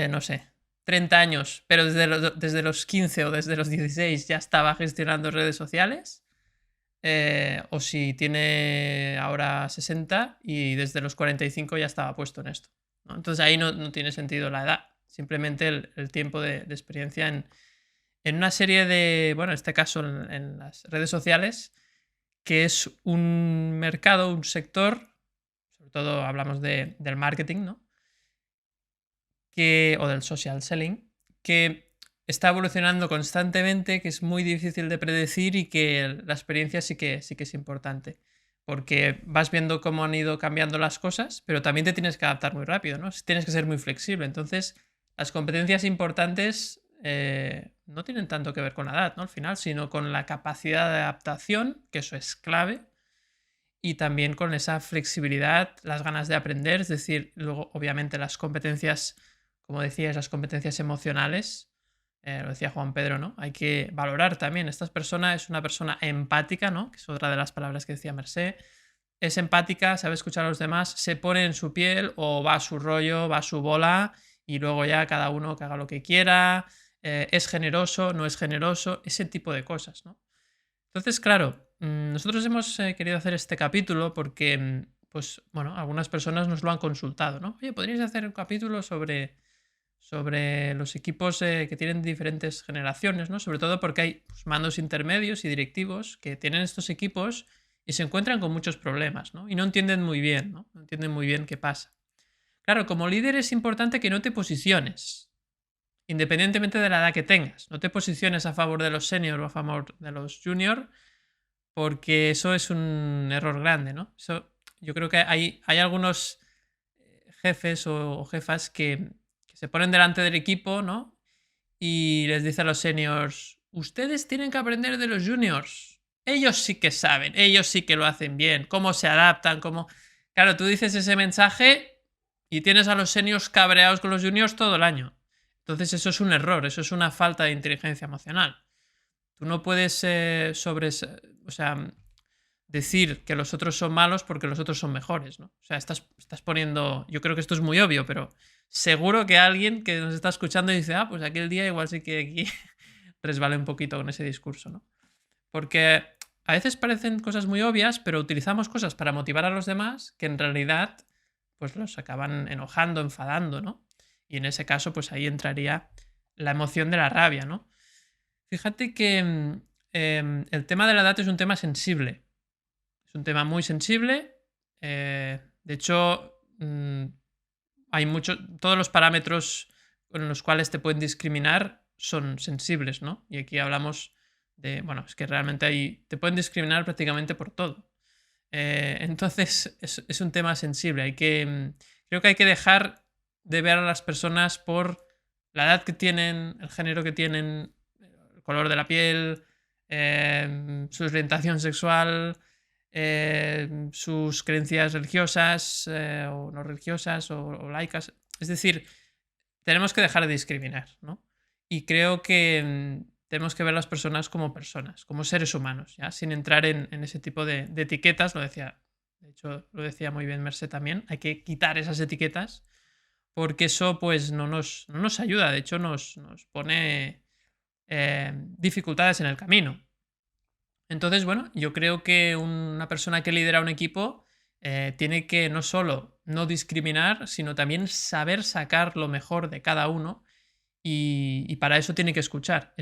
no sé, 30 años, pero desde los 15 o desde los 16 ya estaba gestionando redes sociales, o si tiene ahora 60 y desde los 45 ya estaba puesto en esto, ¿no? Entonces ahí no tiene sentido la edad, simplemente el tiempo de experiencia en una serie de, bueno, en este caso en las redes sociales, que es un mercado, un sector, sobre todo hablamos del marketing, ¿no? O del social selling, que está evolucionando constantemente, que es muy difícil de predecir y que la experiencia sí que es importante. Porque vas viendo cómo han ido cambiando las cosas, pero también te tienes que adaptar muy rápido, ¿no? Tienes que ser muy flexible. Entonces, las competencias importantes no tienen tanto que ver con la edad, ¿no? Al final, sino con la capacidad de adaptación, que eso es clave, y también con esa flexibilidad, las ganas de aprender, es decir, luego obviamente las competencias, como decías, las competencias emocionales, lo decía Juan Pedro, ¿no? Hay que valorar también, esta persona es una persona empática, ¿no? Que es otra de las palabras que decía Mercé, es empática, sabe escuchar a los demás, se pone en su piel o va a su rollo, va a su bola y luego ya cada uno que haga lo que quiera, es generoso, no es generoso, ese tipo de cosas, ¿no? Entonces, claro, nosotros hemos querido hacer este capítulo porque, pues, bueno, algunas personas nos lo han consultado, ¿no? Oye, ¿podríais hacer un capítulo sobre los equipos que tienen diferentes generaciones, ¿no? Sobre todo porque hay pues, mandos intermedios y directivos que tienen estos equipos y se encuentran con muchos problemas, ¿no? Y no entienden muy bien, ¿no? No entienden muy bien qué pasa. Claro, como líder es importante que no te posiciones, independientemente de la edad que tengas. No te posiciones a favor de los seniors o a favor de los juniors, porque eso es un error grande, ¿no? Yo creo que hay algunos jefes o jefas que se ponen delante del equipo, ¿no? Y les dice a los seniors, ustedes tienen que aprender de los juniors. Ellos sí que saben, ellos sí que lo hacen bien, cómo se adaptan, cómo... Claro, tú dices ese mensaje y tienes a los seniors cabreados con los juniors todo el año. Entonces eso es un error, eso es una falta de inteligencia emocional. Tú no puedes o sea, decir que los otros son malos porque los otros son mejores, ¿no? O sea, estás poniendo... Yo creo que esto es muy obvio, pero seguro que alguien que nos está escuchando dice, ah, pues aquel día igual sí que aquí resbalé un poquito con ese discurso, ¿no? Porque a veces parecen cosas muy obvias, pero utilizamos cosas para motivar a los demás que en realidad pues los acaban enojando, enfadando, ¿no? Y en ese caso, pues ahí entraría la emoción de la rabia, ¿no? Fíjate que el tema de la edad es un tema sensible. Es un tema muy sensible. De hecho, hay todos los parámetros con los cuales te pueden discriminar son sensibles, ¿no? Y aquí hablamos de, bueno, es que realmente te pueden discriminar prácticamente por todo. Entonces, es un tema sensible. Creo que hay que dejar de ver a las personas por la edad que tienen, el género que tienen, el color de la piel, su orientación sexual, sus creencias religiosas o no religiosas o laicas. Es decir, tenemos que dejar de discriminar, ¿no? Y creo que tenemos que ver a las personas, como seres humanos, ¿ya? Sin entrar en ese tipo de etiquetas, de hecho lo decía muy bien Mercé también, hay que quitar esas etiquetas porque eso pues no nos ayuda, de hecho nos pone dificultades en el camino. Entonces, bueno, yo creo que una persona que lidera un equipo tiene que no solo no discriminar, sino también saber sacar lo mejor de cada uno y para eso tiene que escuchar,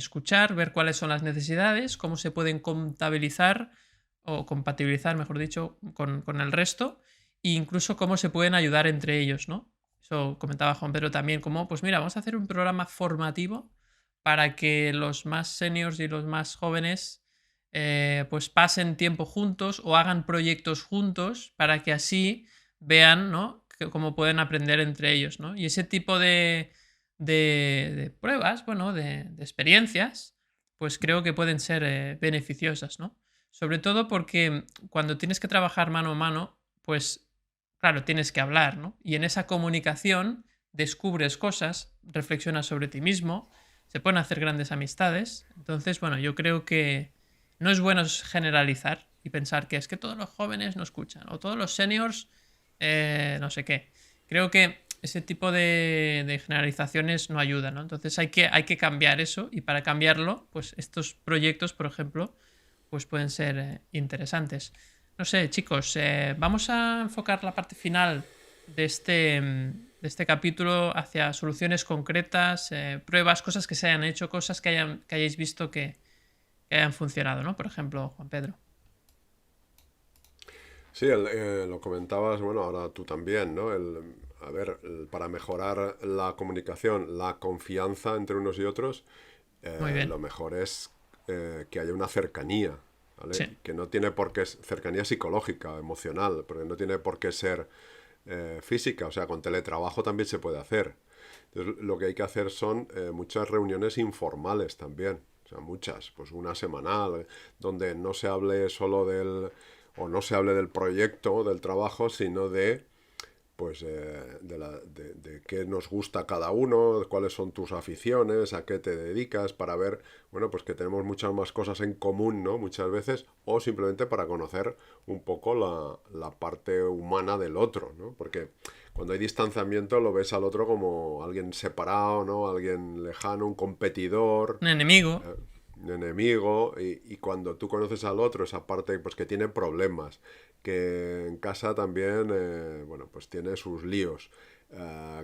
ver cuáles son las necesidades, cómo se pueden contabilizar o compatibilizar, mejor dicho, con el resto e incluso cómo se pueden ayudar entre ellos, ¿no? Eso comentaba Juan Pedro también, como, pues mira, vamos a hacer un programa formativo para que los más seniors y los más jóvenes pues pasen tiempo juntos o hagan proyectos juntos para que así vean, ¿no? Cómo pueden aprender entre ellos, ¿no? Y ese tipo de pruebas, bueno, de experiencias, pues creo que pueden ser beneficiosas, ¿no? Sobre todo porque cuando tienes que trabajar mano a mano, pues claro, tienes que hablar, ¿no? Y en esa comunicación descubres cosas, reflexionas sobre ti mismo, se pueden hacer grandes amistades. Entonces, bueno, yo creo que no es bueno generalizar y pensar que es que todos los jóvenes no escuchan o todos los seniors no sé qué. Creo que ese tipo de generalizaciones no ayudan, ¿no? Entonces hay que cambiar eso y para cambiarlo, pues estos proyectos, por ejemplo, pues pueden ser interesantes. No sé, chicos, vamos a enfocar la parte final de este capítulo hacia soluciones concretas, pruebas, cosas que se hayan hecho, cosas que hayáis visto que hayan funcionado, ¿no? Por ejemplo, Juan Pedro. Sí, lo comentabas, bueno, ahora tú también, ¿no? Para mejorar la comunicación, la confianza entre unos y otros, Muy bien. lo mejor es que haya una cercanía, ¿vale? Sí. Que no tiene por qué ser cercanía psicológica, emocional, porque no tiene por qué ser física, o sea, con teletrabajo también se puede hacer. Entonces, lo que hay que hacer son muchas reuniones informales también, o sea, muchas, pues una semanal, donde no se hable solo o no se hable del proyecto, del trabajo, sino de pues de qué nos gusta a cada uno, cuáles son tus aficiones, a qué te dedicas, para ver, bueno, pues que tenemos muchas más cosas en común, ¿no? Muchas veces, o simplemente para conocer un poco la parte humana del otro, ¿no? Porque cuando hay distanciamiento lo ves al otro como alguien separado, ¿no? Alguien lejano, un competidor, Un enemigo. un enemigo, y cuando tú conoces al otro, esa parte pues que tiene problemas, que en casa también, bueno, pues tiene sus líos,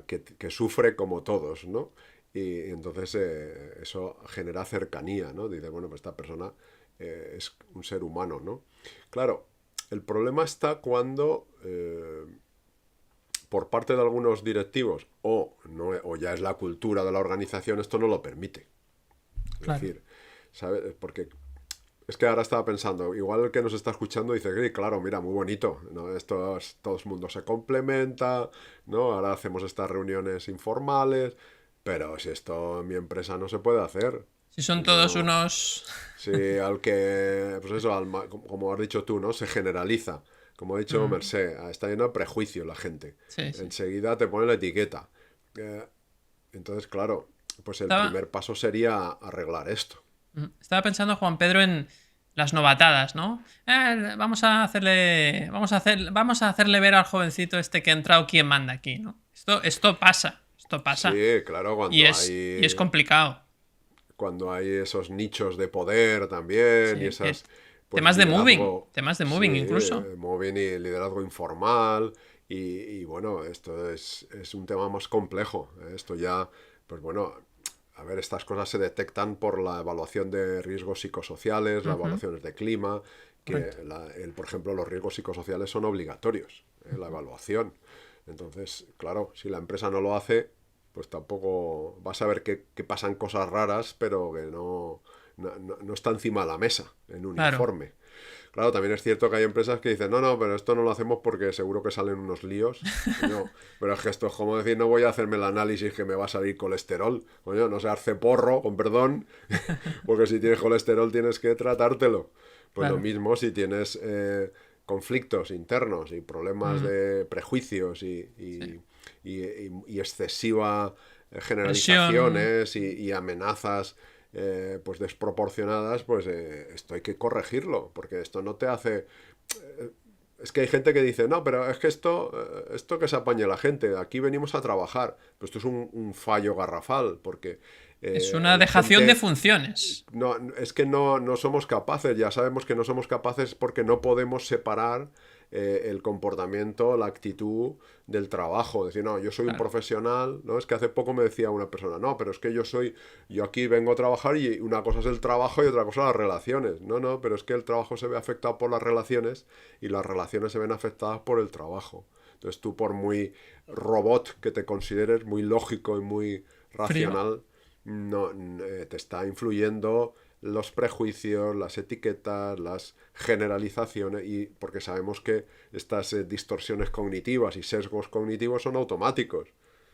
que sufre como todos, ¿no? Y entonces eso genera cercanía, ¿no? Dice, bueno, pues esta persona es un ser humano, ¿no? Claro, el problema está cuando por parte de algunos directivos o ya es la cultura de la organización, esto no lo permite. Es Claro. decir, ¿sabes? Porque es que ahora estaba pensando, igual el que nos está escuchando dice, "Sí, claro, mira, muy bonito, ¿no? Todo el mundo se complementa, ¿no? Ahora hacemos estas reuniones informales, pero si esto en mi empresa no se puede hacer. Si son Si todos no, unos... si al que, pues eso, como has dicho tú, ¿no? Se generaliza. Como ha dicho Mm, Mercé, está lleno de prejuicio la gente. sí, sí. Enseguida te pone la etiqueta. Eh, entonces, claro, pues el Estaba, primer paso sería arreglar esto. estaba pensando, Juan Pedro, en las novatadas, ¿no? Vamos a hacerle ver al jovencito este que ha entrado quién manda aquí, ¿no? Esto pasa, esto pasa. Sí, claro, Y es complicado. cuando hay esos nichos de poder también y Sí. esas, pues liderazgo, Temas de sí, moving incluso. moving y liderazgo informal y bueno, esto es un tema más complejo. Esto ya, pues bueno, a ver, estas cosas se detectan por la evaluación de riesgos psicosociales, las Ujú, evaluaciones de clima, que correcto. por ejemplo los riesgos psicosociales son obligatorios, la evaluación. Entonces, claro, si la empresa no lo hace, pues tampoco vas a ver que pasan cosas raras, pero que no está encima de la mesa en un Claro, informe. Claro, también es cierto que hay empresas que dicen, no, pero esto no lo hacemos porque seguro que salen unos líos. Coño, pero es que esto es como decir, no voy a hacerme el análisis que me va a salir colesterol. Coño, no se hace porro, con perdón, porque si tienes colesterol tienes que tratártelo. Pues lo claro. mismo si tienes conflictos internos y problemas Mm, de prejuicios sí. y excesiva Presión. generalizaciones y amenazas pues desproporcionadas, pues esto hay que corregirlo, porque esto no te hace... Es que hay gente que dice, no, pero es que esto que se apañe la gente, aquí venimos a trabajar. Pues esto es un fallo garrafal, porque Es una la dejación de gente funciones. no, es que no somos capaces, ya sabemos que no somos capaces porque no podemos separar el comportamiento, la actitud del trabajo. Decir, no, yo soy un Claro. profesional, ¿no? Es que hace poco me decía una persona, no, pero es que yo aquí vengo a trabajar y una cosa es el trabajo y otra cosa las relaciones. No, pero es que el trabajo se ve afectado por las relaciones y las relaciones se ven afectadas por el trabajo. Entonces tú por muy robot que te consideres, muy lógico y muy Frío. racional, no, te está influyendo los prejuicios, las etiquetas, las generalizaciones, y porque sabemos que estas distorsiones cognitivas y sesgos cognitivos son automáticos.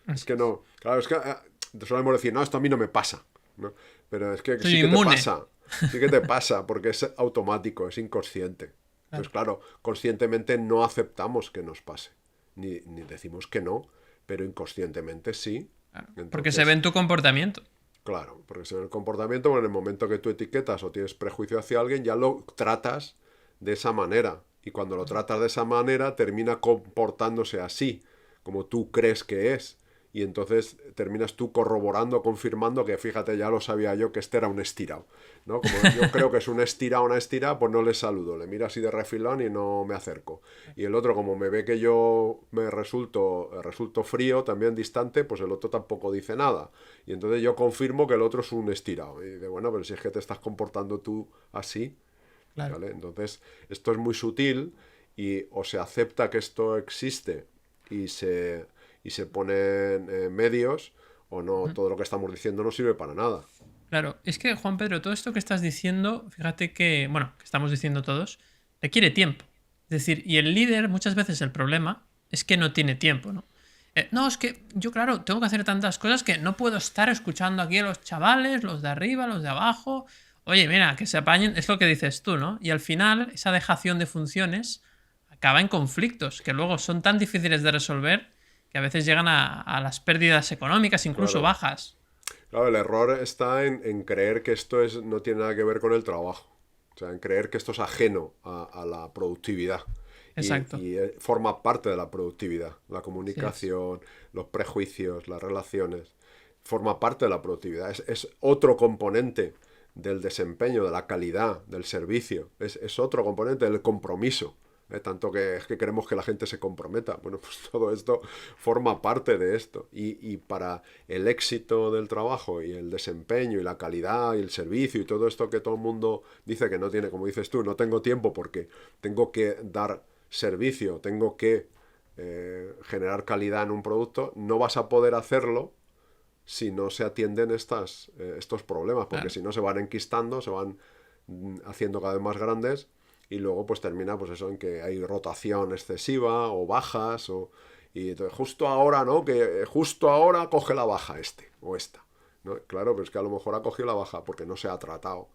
Es Así que es. no, claro, es que solemos decir, no, esto a mí no me pasa, ¿no? Pero es que Soy sí que te inmune. pasa, sí que te pasa, porque es automático, es inconsciente. Claro. Entonces, claro, conscientemente no aceptamos que nos pase, ni decimos que no, pero inconscientemente sí. Claro. Porque se ve Entonces, en tu comportamiento. claro, porque es en el comportamiento, bueno, en el momento que tú etiquetas o tienes prejuicio hacia alguien, ya lo tratas de esa manera. Y cuando lo tratas de esa manera, termina comportándose así, como tú crees que es. Y entonces terminas tú corroborando, confirmando que, fíjate, ya lo sabía yo que este era un estirado, ¿no? Como yo creo que es un estirado, una estirada, pues no le saludo, le miro así de refilón y no me acerco. Y el otro, como me ve que yo resulto frío, también distante, pues el otro tampoco dice nada. Y entonces yo confirmo que el otro es un estirado. Y de bueno, pero si es que te estás comportando tú así, Claro. ¿vale? Entonces, esto es muy sutil y o se acepta que esto existe y se ponen medios, o no, Ujú. todo lo que estamos diciendo no sirve para nada. Claro. Es que, Juan Pedro, todo esto que estás diciendo, fíjate que, bueno, que estamos diciendo todos, requiere tiempo. Es decir, y el líder, muchas veces el problema es que no tiene tiempo, ¿no? No, es que yo, claro, tengo que hacer tantas cosas que no puedo estar escuchando aquí a los chavales, los de arriba, los de abajo. Oye, mira, que se apañen, es lo que dices tú, ¿no? Y al final, esa dejación de funciones acaba en conflictos que luego son tan difíciles de resolver que a veces llegan a las pérdidas económicas, incluso Claro. bajas. Claro, el error está en creer que esto no tiene nada que ver con el trabajo. O sea, en creer que esto es ajeno a la productividad. Exacto. Forma parte de la productividad. La Así es. comunicación, los prejuicios, las relaciones. Forma parte de la productividad. Es otro componente del desempeño, de la calidad, del servicio. Es otro componente del compromiso. Tanto que es que queremos que la gente se comprometa. Bueno, pues todo esto forma parte de esto. Y para el éxito del trabajo y el desempeño y la calidad y el servicio y todo esto que todo el mundo dice que no tiene, como dices tú, no tengo tiempo porque tengo que dar servicio, tengo que generar calidad en un producto, no vas a poder hacerlo si no se atienden estos problemas, porque Claro. si no se van enquistando, se van haciendo cada vez más grandes y luego pues termina pues eso en que hay rotación excesiva o bajas y entonces justo ahora, ¿no? Que justo ahora coge la baja este o esta, ¿no? Claro, pero es que a lo mejor ha cogido la baja porque no se ha tratado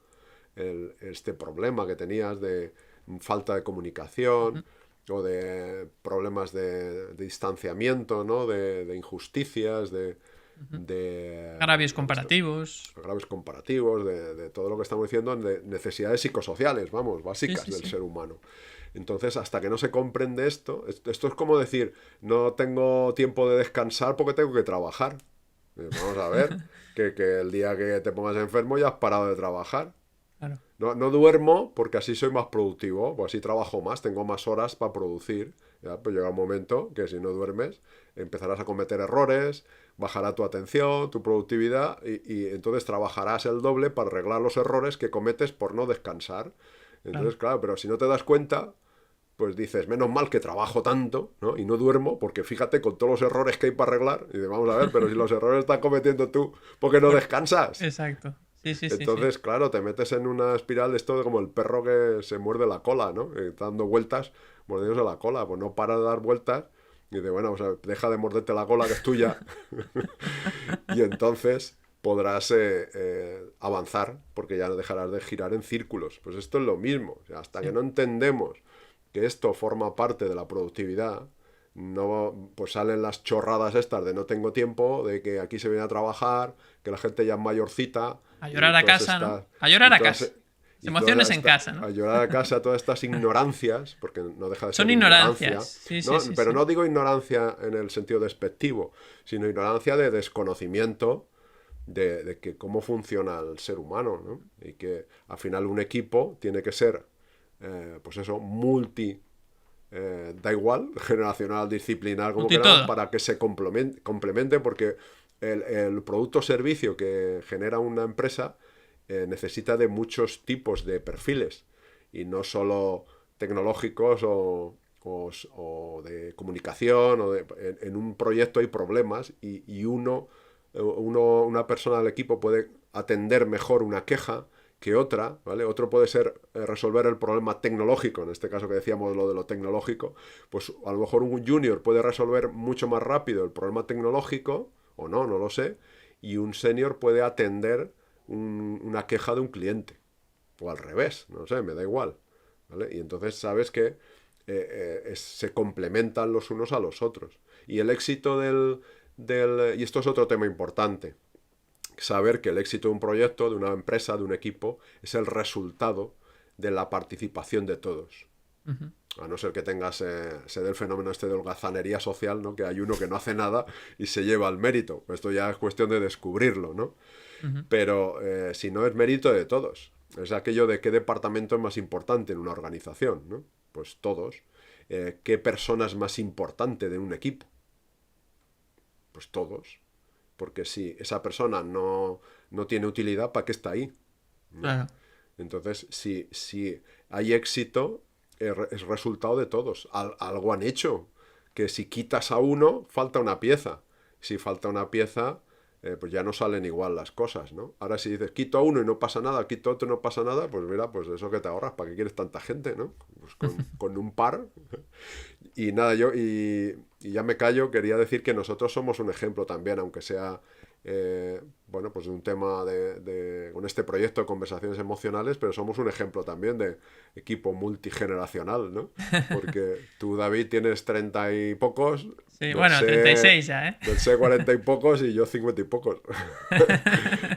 este problema que tenías de falta de comunicación Ujú. o de problemas de distanciamiento, ¿no? De injusticias, Ujú. de Agravios lo que está, comparativos. agravios comparativos, de todo lo que estamos diciendo, de necesidades psicosociales, vamos, Sí, básicas sí, del sí. ser humano. Entonces, hasta que no se comprende esto es como decir, no tengo tiempo de descansar porque tengo que trabajar. Vamos a ver, que el día que te pongas enfermo ya has parado de trabajar. Claro. No duermo porque así soy más productivo, pues así trabajo más, tengo más horas para producir. Ya, pues llega un momento que si no duermes empezarás a cometer errores, bajará tu atención, tu productividad y entonces trabajarás el doble para arreglar los errores que cometes por no descansar. Claro. Entonces, claro, pero si no te das cuenta, pues dices, menos mal que trabajo tanto, ¿no? Y no duermo, porque fíjate con todos los errores que hay para arreglar. Y dices, vamos a ver, pero si los errores estás cometiendo tú, ¿por qué no Por- descansas? Exacto. Sí, sí, sí, sí. Entonces, claro, te metes en una espiral de esto de como el perro que se muerde la cola, ¿no? Está dando vueltas, mordiéndose la cola. Pues no para de dar vueltas. Y dice, bueno, o sea, deja de morderte la cola que es tuya. Y entonces podrás avanzar porque ya no dejarás de girar en círculos. Pues esto es lo mismo. O sea, hasta que Sí. no entendemos que esto forma parte de la productividad, no, pues salen las chorradas estas de no tengo tiempo, de que aquí se viene a trabajar, que la gente ya es mayorcita A y llorar a todas casa, ¿no? estas A y llorar a todas casa. Las y todas emociones en casa, ¿no? a llorar a casa todas estas ignorancias, porque no deja de Son ser ignorancias. ignorancia, Sí, sí, ¿no? sí, Pero sí. no digo ignorancia en el sentido despectivo, sino ignorancia de desconocimiento de que cómo funciona el ser humano, ¿no? Y que al final un equipo tiene que ser, pues eso, da igual, generacional, disciplinar, como Punto y queramos, todo. para que se complemente porque el producto o servicio que genera una empresa necesita de muchos tipos de perfiles y no solo tecnológicos o de comunicación en un proyecto hay problemas y una persona del equipo puede atender mejor una queja que otra, ¿vale? Otro puede ser resolver el problema tecnológico, en este caso que decíamos lo de lo tecnológico, pues a lo mejor un junior puede resolver mucho más rápido el problema tecnológico, o no, no lo sé, y un senior puede atender una queja de un cliente, o al revés, no sé, me da igual, ¿vale? Y entonces sabes que se complementan los unos a los otros. Y el éxito y esto es otro tema importante, saber que el éxito de un proyecto, de una empresa, de un equipo, es el resultado de la participación de todos. Ujú. A no ser que se dé el fenómeno este de holgazanería social, ¿no? Que hay uno que no hace nada y se lleva el mérito. Esto ya es cuestión de descubrirlo, ¿no? Ujú. Pero si no es mérito de todos. Es aquello de qué departamento es más importante en una organización, ¿no? Pues todos. ¿Qué persona es más importante de un equipo? Pues todos. Porque si esa persona no tiene utilidad, ¿para qué está ahí? ¿No? Claro. Entonces, si hay éxito, es resultado de todos. Algo han hecho. Que si quitas a uno, falta una pieza. Si falta una pieza, pues ya no salen igual las cosas, ¿no? Ahora si dices, quito a uno y no pasa nada, quito a otro y no pasa nada, pues mira, pues eso que te ahorras, ¿para qué quieres tanta gente, no? Pues con un par. Y nada, y ya me callo, quería decir que nosotros somos un ejemplo también, aunque sea bueno, pues de un tema con este proyecto de conversaciones emocionales, pero somos un ejemplo también de equipo multigeneracional, ¿no? Porque tú, David, tienes 30 y pocos, Sí, bueno, 36 ya, ¿eh? del C 40 y pocos y yo 50 y pocos.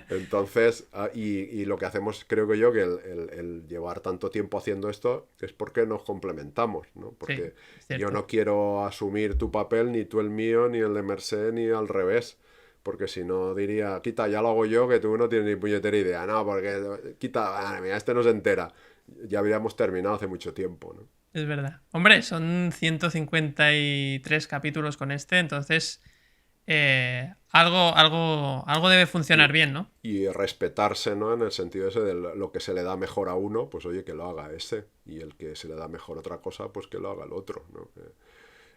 Entonces, y lo que hacemos, creo que yo, que el llevar tanto tiempo haciendo esto es porque nos complementamos, ¿no? Porque Sí, yo no quiero asumir tu papel, ni tú el mío, ni el de Merced, ni al revés. Porque si no diría, quita, ya lo hago yo, que tú no tienes ni puñetera idea. No, porque quita, mira, este no se entera. Ya habríamos terminado hace mucho tiempo, ¿no? es verdad. Hombre, son 153 capítulos con este, entonces algo debe funcionar bien, ¿no? Y respetarse, ¿no? En el sentido ese de lo que se le da mejor a uno, pues oye, que lo haga ese. Y el que se le da mejor otra cosa, pues que lo haga el otro, ¿no?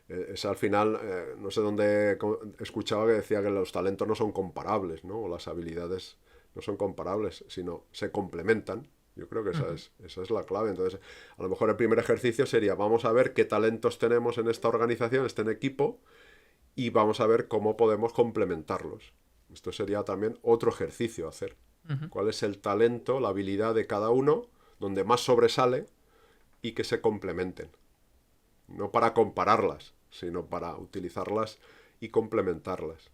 Es al final, no sé dónde escuchaba que decía que los talentos no son comparables, ¿no? O las habilidades no son comparables, sino se complementan. Yo creo que esa es la clave. Entonces, a lo mejor el primer ejercicio sería, vamos a ver qué talentos tenemos en esta organización, en equipo, y vamos a ver cómo podemos complementarlos. Esto sería también otro ejercicio a hacer. ¿Cuál es el talento, la habilidad de cada uno, donde más sobresale y que se complementen? No para compararlas, sino para utilizarlas y complementarlas.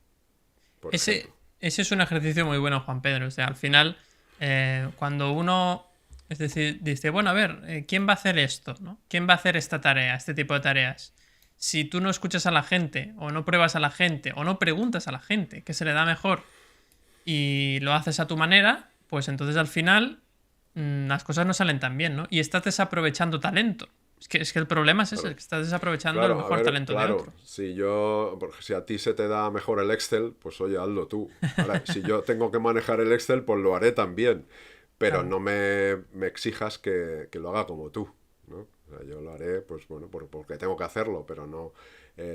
Por Ese, ejemplo. ese es un ejercicio muy bueno, Juan Pedro. O sea, al final, cuando uno, es decir, dice, bueno, a ver, ¿quién va a hacer esto? ¿No? ¿Quién va a hacer esta tarea, este tipo de tareas? Si tú no escuchas a la gente, o no pruebas a la gente, o no preguntas a la gente qué se le da mejor, y lo haces a tu manera, pues entonces al final las cosas no salen tan bien, ¿no? Y estás desaprovechando talento. Es que el problema es ese, Claro. que estás desaprovechando Claro, el a mejor ver, talento de claro, otro. porque si a ti se te da mejor el Excel, pues oye, hazlo tú. Ahora, si yo tengo que manejar el Excel, pues lo haré también. Pero Claro. no me exijas que lo haga como tú, ¿no? O sea, yo lo haré, pues bueno, porque tengo que hacerlo, pero no.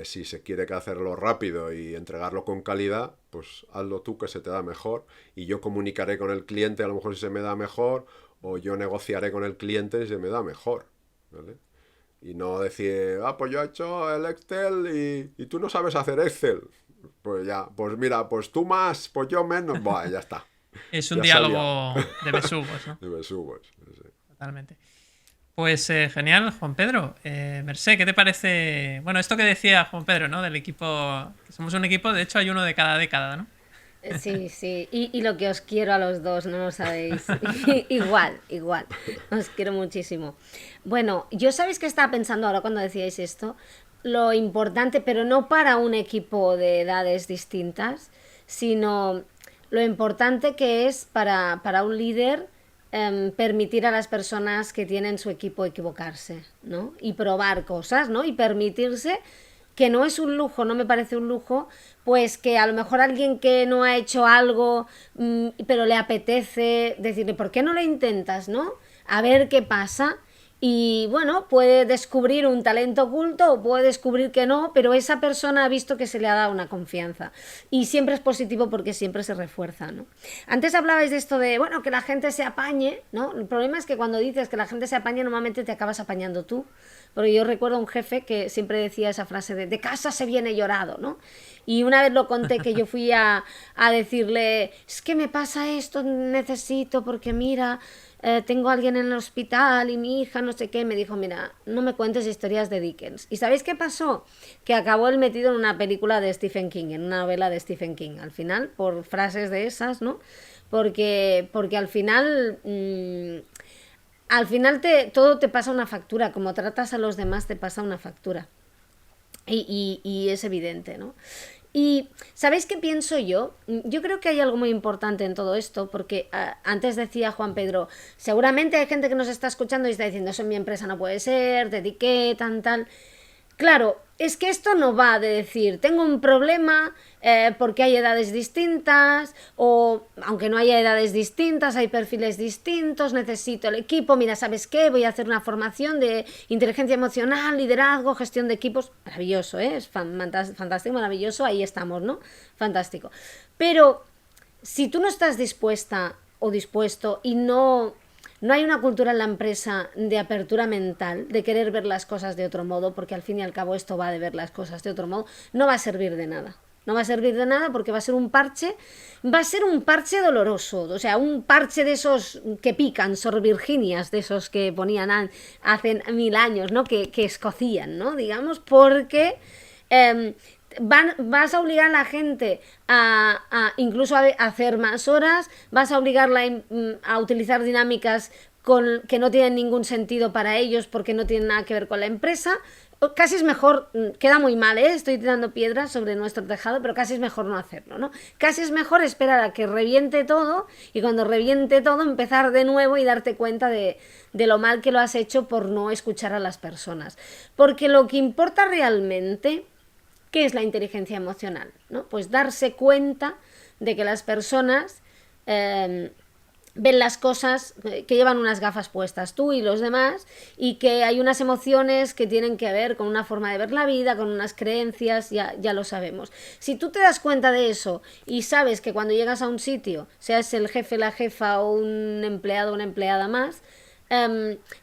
Si se quiere que hacerlo rápido y entregarlo con calidad, pues hazlo tú que se te da mejor. Y yo comunicaré con el cliente a lo mejor si se me da mejor, o yo negociaré con el cliente si se me da mejor, ¿vale? Y no decir, pues yo he hecho el Excel y tú no sabes hacer Excel. Pues ya, pues mira, pues tú más, pues yo menos. Buah, ya está. Es un Ya se ha liado. diálogo de besugos, ¿no? De besugos. Sí. Totalmente. Pues genial, Juan Pedro. Mercé, ¿qué te parece? Bueno, esto que decía Juan Pedro, ¿no? Del equipo, que somos un equipo, de hecho hay uno de cada década, ¿no? Sí, sí, y lo que os quiero a los dos, no lo sabéis. Igual, igual, os quiero muchísimo. Bueno, yo sabéis que estaba pensando ahora cuando decíais esto, lo importante, pero no para un equipo de edades distintas, sino lo importante que es para un líder permitir a las personas que tienen su equipo equivocarse, ¿no? Y probar cosas, ¿no? Y permitirse que no es un lujo, no me parece un lujo, pues que a lo mejor alguien que no ha hecho algo, pero le apetece decirle, ¿por qué no lo intentas, no? A ver qué pasa. Y bueno, puede descubrir un talento oculto o puede descubrir que no, pero esa persona ha visto que se le ha dado una confianza. Y siempre es positivo porque siempre se refuerza, ¿no? Antes hablabais de esto de, bueno, que la gente se apañe, ¿no? El problema es que cuando dices que la gente se apañe, normalmente te acabas apañando tú. Porque yo recuerdo a un jefe que siempre decía esa frase de casa se viene llorado, ¿no? Y una vez lo conté que yo fui a decirle, es que me pasa esto, necesito, porque mira, tengo a alguien en el hospital y mi hija no sé qué, me dijo, mira, no me cuentes historias de Dickens. ¿Y sabéis qué pasó? Que acabó él metido en una película de Stephen King, en una novela de Stephen King, al final, por frases de esas, ¿no? Porque al final... al final todo te pasa una factura, como tratas a los demás te pasa una factura. Y es evidente, ¿no? Y ¿sabéis qué pienso yo? Yo creo que hay algo muy importante en todo esto, porque antes decía Juan Pedro, seguramente hay gente que nos está escuchando y está diciendo, eso en mi empresa no puede ser, te etiquetan, tal. Claro, es que esto no va de decir, tengo un problema porque hay edades distintas, o aunque no haya edades distintas, hay perfiles distintos, necesito el equipo, mira, ¿sabes qué? Voy a hacer una formación de inteligencia emocional, liderazgo, gestión de equipos. Maravilloso, ¿eh? Es fantástico, maravilloso, ahí estamos, ¿no? Fantástico. Pero si tú no estás dispuesta o dispuesto y no hay una cultura en la empresa de apertura mental, de querer ver las cosas de otro modo, porque al fin y al cabo esto va de ver las cosas de otro modo, no va a servir de nada. No va a servir de nada porque va a ser un parche doloroso, o sea, un parche de esos que pican, Sor Virginias, de esos que ponían hace 1000 años, ¿no? Que escocían, ¿no? Digamos, porque vas a obligar a la gente incluso a hacer más horas, vas a obligarla a utilizar dinámicas que no tienen ningún sentido para ellos porque no tienen nada que ver con la empresa. Casi es mejor, queda muy mal, estoy tirando piedras sobre nuestro tejado, pero casi es mejor no hacerlo, ¿no? Casi es mejor esperar a que reviente todo y cuando reviente todo empezar de nuevo y darte cuenta de lo mal que lo has hecho por no escuchar a las personas. Porque lo que importa realmente, ¿qué es la inteligencia emocional? ¿No? Pues darse cuenta de que las personas ven las cosas, que llevan unas gafas puestas, tú y los demás, y que hay unas emociones que tienen que ver con una forma de ver la vida, con unas creencias, ya lo sabemos. Si tú te das cuenta de eso y sabes que cuando llegas a un sitio, seas el jefe, la jefa o un empleado o una empleada más,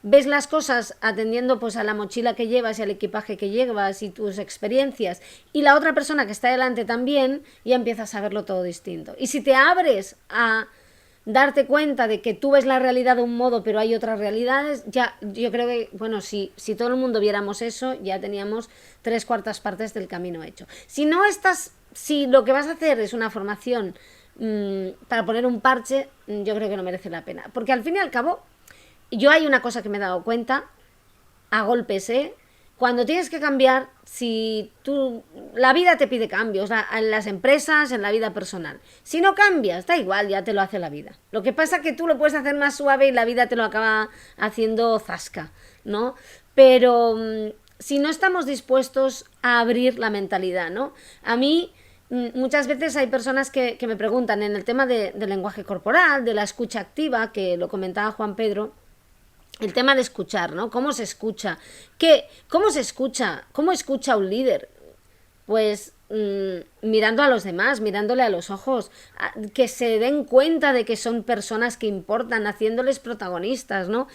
ves las cosas atendiendo pues a la mochila que llevas y al equipaje que llevas y tus experiencias, y la otra persona que está delante también, ya empiezas a verlo todo distinto. Y si te abres a darte cuenta de que tú ves la realidad de un modo pero hay otras realidades, ya yo creo que, bueno, si todo el mundo viéramos eso, ya teníamos 3/4 partes del camino hecho. Si lo que vas a hacer es una formación para poner un parche, yo creo que no merece la pena, porque al fin y al cabo yo hay una cosa que me he dado cuenta a golpes, cuando tienes que cambiar, la vida te pide cambios, en las empresas, en la vida personal. Si no cambias, da igual, ya te lo hace la vida. Lo que pasa es que tú lo puedes hacer más suave y la vida te lo acaba haciendo zasca, ¿no? Pero si no estamos dispuestos a abrir la mentalidad, ¿no? A mí muchas veces hay personas que me preguntan en el tema del lenguaje corporal, de la escucha activa, que lo comentaba Juan Pedro. El tema de escuchar, ¿no? ¿Cómo se escucha? ¿Cómo se escucha? ¿Cómo escucha un líder? Pues mirando a los demás, mirándole a los ojos, que se den cuenta de que son personas que importan, haciéndoles protagonistas, ¿no?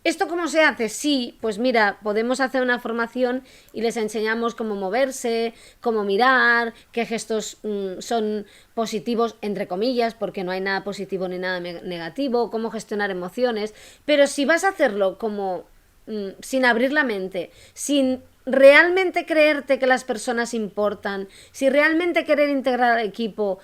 ¿Esto cómo se hace? Sí, pues mira, podemos hacer una formación y les enseñamos cómo moverse, cómo mirar, qué gestos son positivos, entre comillas, porque no hay nada positivo ni nada negativo, cómo gestionar emociones. Pero si vas a hacerlo como sin abrir la mente, sin realmente creerte que las personas importan, si realmente querer integrar al equipo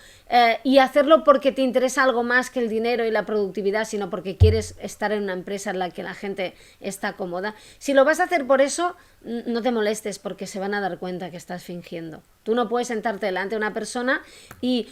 y hacerlo porque te interesa algo más que el dinero y la productividad, sino porque quieres estar en una empresa en la que la gente está cómoda, si lo vas a hacer por eso, no te molestes porque se van a dar cuenta que estás fingiendo. Tú no puedes sentarte delante de una persona y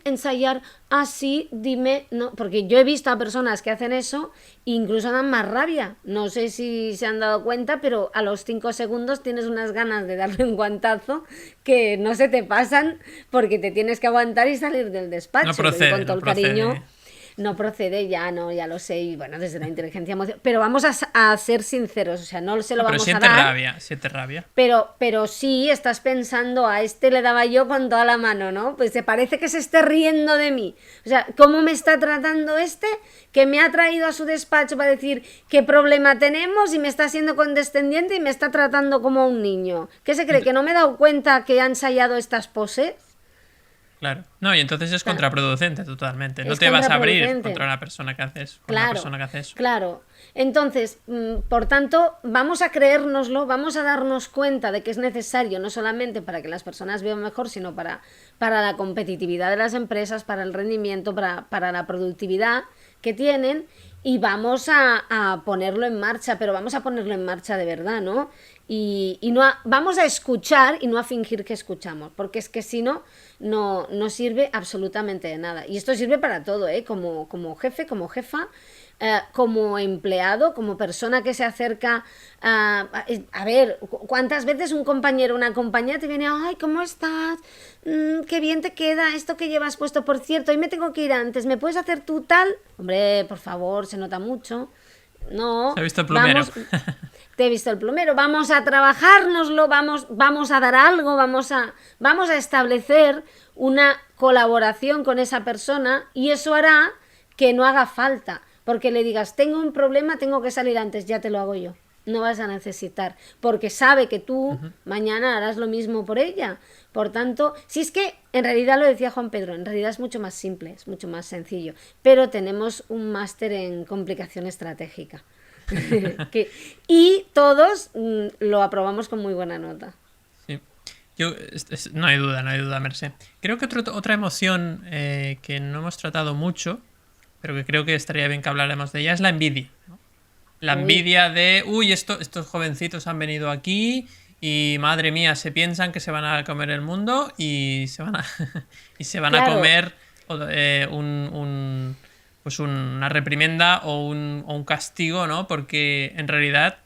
ensayar así, dime, no, porque yo he visto a personas que hacen eso e incluso dan más rabia. No sé si se han dado cuenta, pero a los 5 segundos tienes unas ganas de darle un guantazo que no se te pasan porque te tienes que aguantar y salir del despacho. No procede, con todo no el cariño. procede. No procede, ya lo sé, y bueno, desde la inteligencia emocional. Pero vamos a ser sinceros, o sea, no se lo vamos a dar. Siente rabia. Pero sí estás pensando, a este le daba yo con toda la mano, ¿no? Pues te parece que se esté riendo de mí. O sea, ¿cómo me está tratando este? Que me ha traído a su despacho para decir qué problema tenemos y me está siendo condescendiente y me está tratando como a un niño. ¿Qué se cree? ¿Que no me he dado cuenta que ha ensayado estas poses? Claro. No, y entonces es contraproducente totalmente. No te vas a abrir contra una persona que hace eso. Claro. Entonces, por tanto, vamos a creérnoslo, vamos a darnos cuenta de que es necesario, no solamente para que las personas vean mejor, sino para la competitividad de las empresas, para el rendimiento, para la productividad que tienen, y vamos a ponerlo en marcha, pero vamos a ponerlo en marcha de verdad, ¿no? Y vamos a escuchar y no a fingir que escuchamos, porque es que si no sirve absolutamente de nada. Y esto sirve para todo, como jefe, como jefa, como empleado, como persona que se acerca a ver, ¿cuántas veces un compañero, una compañera te viene, ay, ¿cómo estás? Qué bien te queda esto que llevas puesto, por cierto, hoy me tengo que ir antes, ¿me puedes hacer tú tal? Hombre, por favor, se nota mucho. No, ¿se ha visto el plumero? Te he visto el plumero, vamos a trabajárnoslo, vamos a dar algo, vamos a establecer una colaboración con esa persona, y eso hará que no haga falta, porque le digas, tengo un problema, tengo que salir antes, ya te lo hago yo. no vas a necesitar, porque sabe que tú mañana harás lo mismo por ella. Por tanto, si es que en realidad lo decía Juan Pedro, en realidad es mucho más simple, es mucho más sencillo, pero tenemos un máster en complicación estratégica. Y todos lo aprobamos con muy buena nota. Sí. No hay duda, Mercé. Creo que otra emoción que no hemos tratado mucho, pero que creo que estaría bien que habláramos de ella, es la envidia, ¿no? La envidia de, estos jovencitos han venido aquí y madre mía, se piensan que se van a comer el mundo y se van a, y se van a comer pues una reprimenda o un castigo, ¿no? Porque en realidad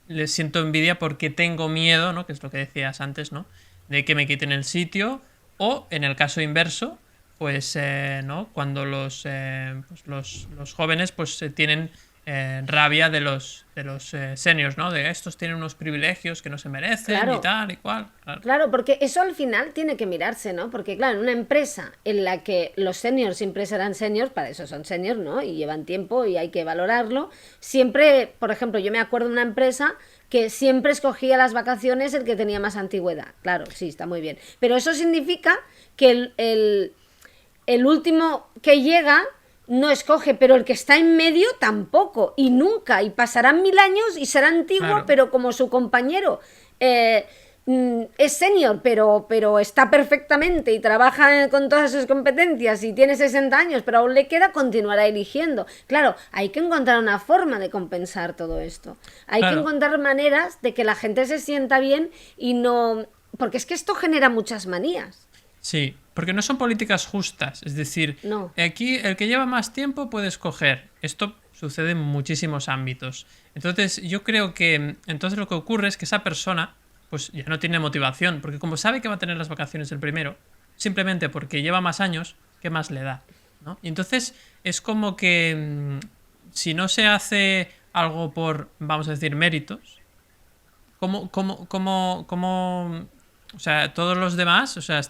les siento envidia porque tengo miedo, ¿no? Que es lo que decías antes, ¿no? De que me quiten el sitio, o en el caso inverso, pues, ¿no? Cuando los jóvenes pues tienen rabia de los seniors, ¿no? De estos tienen unos privilegios que no se merecen y tal y cual. Claro, porque eso al final tiene que mirarse, ¿no? Porque claro, en una empresa en la que los seniors siempre serán seniors, para eso son seniors, ¿no? Y llevan tiempo y hay que valorarlo. Siempre, por ejemplo, yo me acuerdo de una empresa que siempre escogía las vacaciones el que tenía más antigüedad. Claro, sí, está muy bien. Pero eso significa que el último que llega no escoge, pero el que está en medio tampoco, y nunca, y pasarán 1000 años y será antiguo, pero como su compañero es senior, pero está perfectamente y trabaja con todas sus competencias y tiene 60 años, pero aún le queda, continuará eligiendo. Claro, hay que encontrar una forma de compensar todo esto. Hay que encontrar maneras de que la gente se sienta bien y no... Porque es que esto genera muchas manías. Sí, porque no son políticas justas. Es decir, aquí el que lleva más tiempo puede escoger. Esto sucede en muchísimos ámbitos. Entonces, yo creo que entonces lo que ocurre es que esa persona pues ya no tiene motivación, porque como sabe que va a tener las vacaciones el primero, simplemente porque lleva más años, ¿qué más le da? ¿No? Y entonces es como que si no se hace algo por, vamos a decir, méritos, ¿cómo o sea, todos los demás, o sea,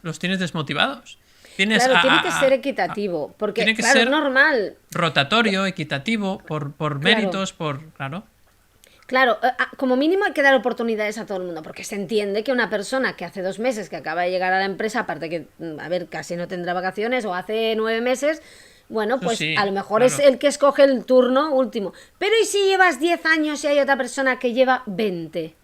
los tienes desmotivados? Tiene que ser equitativo, porque tiene que claro, ser es normal. Rotatorio, equitativo, por méritos, Claro, como mínimo hay que dar oportunidades a todo el mundo, porque se entiende que una persona que hace 2 meses que acaba de llegar a la empresa, aparte que, a ver, casi no tendrá vacaciones, o hace 9 meses, bueno, pues sí, a lo mejor es el que escoge el turno último. Pero ¿y si llevas 10 años y hay otra persona que lleva 20?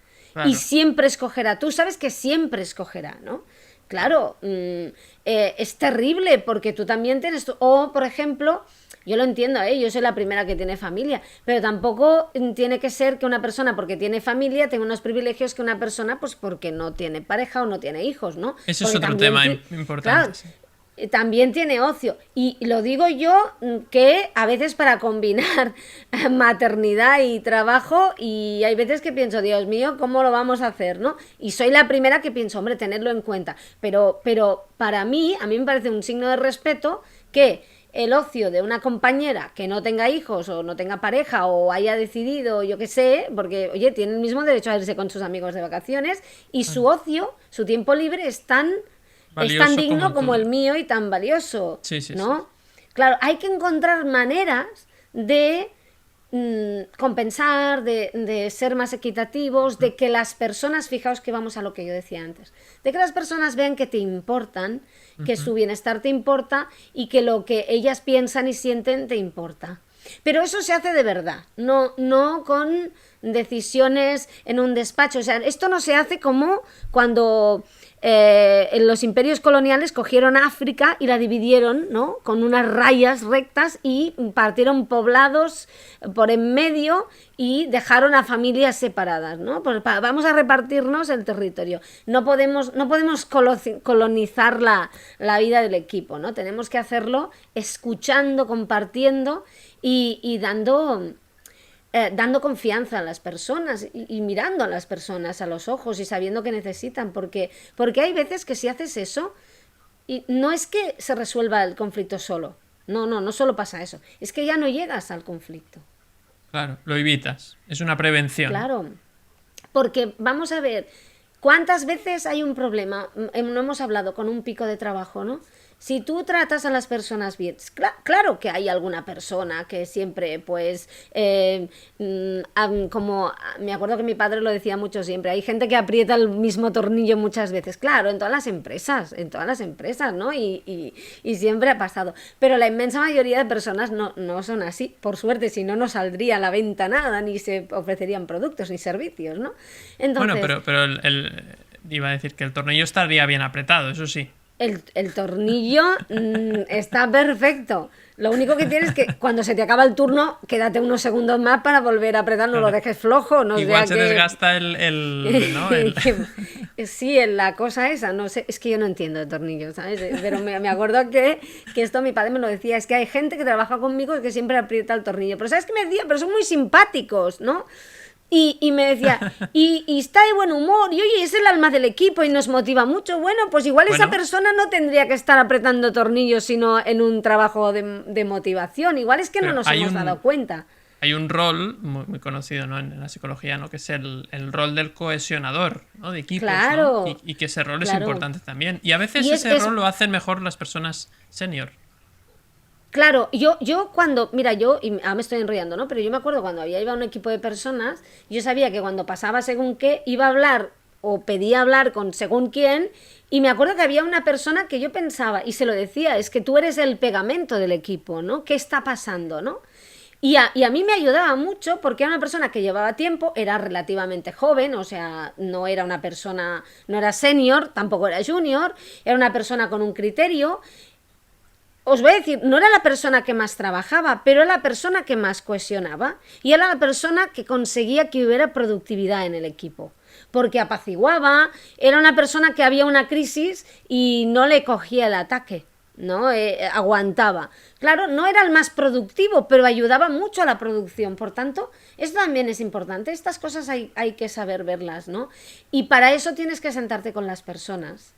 Y siempre escogerá, tú sabes que siempre escogerá, ¿no? Claro, es terrible porque tú también tienes... O, por ejemplo, yo lo entiendo, yo soy la primera que tiene familia, pero tampoco tiene que ser que una persona porque tiene familia tenga unos privilegios que una persona pues porque no tiene pareja o no tiene hijos, ¿no? Eso porque es otro tema importante. Claro, sí. También tiene ocio, y lo digo yo que a veces para combinar maternidad y trabajo, y hay veces que pienso, Dios mío, ¿cómo lo vamos a hacer? ¿No? Y soy la primera que pienso, hombre, tenerlo en cuenta, pero para mí, a mí me parece un signo de respeto que el ocio de una compañera que no tenga hijos o no tenga pareja o haya decidido, yo qué sé, porque, oye, tiene el mismo derecho a irse con sus amigos de vacaciones, y su ocio, su tiempo libre es tan digno como el mío y tan valioso, ¿no? Sí. Claro, hay que encontrar maneras de compensar, de ser más equitativos, de que las personas, fijaos que vamos a lo que yo decía antes, de que las personas vean que te importan, que su bienestar te importa y que lo que ellas piensan y sienten te importa. Pero eso se hace de verdad, no con decisiones en un despacho. O sea, esto no se hace como cuando en los imperios coloniales cogieron África y la dividieron, ¿no? Con unas rayas rectas y partieron poblados por en medio y dejaron a familias separadas, ¿no? Pues vamos a repartirnos el territorio. No podemos colonizar la vida del equipo, ¿no? Tenemos que hacerlo escuchando, compartiendo y dando confianza a las personas y mirando a las personas a los ojos y sabiendo que necesitan, porque hay veces que si haces eso, y no es que se resuelva el conflicto solo, no solo pasa eso, es que ya no llegas al conflicto. Claro, lo evitas, es una prevención. Claro, porque vamos a ver, ¿cuántas veces hay un problema? No hemos hablado con un pico de trabajo, ¿no? Si tú tratas a las personas bien, claro que hay alguna persona que siempre, pues, como me acuerdo que mi padre lo decía mucho siempre, hay gente que aprieta el mismo tornillo muchas veces, claro, en todas las empresas, ¿no? Y siempre ha pasado. Pero la inmensa mayoría de personas no son así, por suerte, si no, no saldría a la venta nada, ni se ofrecerían productos ni servicios, ¿no? Entonces, bueno, pero iba a decir que el tornillo estaría bien apretado, eso sí. el tornillo está perfecto. Lo único que tienes es que cuando se te acaba el turno, quédate unos segundos más para volver a apretar, no lo dejes flojo. No Igual sea se que... desgasta ¿no? Sí, la cosa esa, no sé, es que yo no entiendo de tornillos, ¿sabes? Pero me acuerdo que esto mi padre me lo decía, es que hay gente que trabaja conmigo que siempre aprieta el tornillo. Pero ¿sabes qué me decía? Pero son muy simpáticos, ¿no? Y me decía, y está de buen humor, y oye, es el alma del equipo y nos motiva mucho. Bueno, pues igual esa persona no tendría que estar apretando tornillos, sino en un trabajo de motivación. Igual es que no nos hemos dado cuenta. Hay un rol muy, muy conocido, ¿no? En la psicología, ¿no? Que es el rol del cohesionador, ¿no? De equipos, claro, ¿no? Y que ese rol es claro. importante también. Y a veces ese rol lo hacen mejor las personas senior. Claro, yo cuando, mira, y ahora me estoy enrollando, ¿no? Pero yo me acuerdo cuando había ido a un equipo de personas, yo sabía que cuando pasaba según qué, iba a hablar o pedía hablar con según quién, y me acuerdo que había una persona que yo pensaba, y se lo decía, es que tú eres el pegamento del equipo, ¿no? ¿Qué está pasando, no? Y a mí me ayudaba mucho porque era una persona que llevaba tiempo, era relativamente joven, o sea, no era una persona, no era senior, tampoco era junior, era una persona con un criterio. Os voy a decir, no era la persona que más trabajaba, pero era la persona que más cohesionaba y era la persona que conseguía que hubiera productividad en el equipo. Porque apaciguaba, era una persona que había una crisis y no le cogía el ataque, ¿no? Aguantaba. Claro, no era el más productivo, pero ayudaba mucho a la producción. Por tanto, esto también es importante. Estas cosas hay que saber verlas, ¿no? Y para eso tienes que sentarte con las personas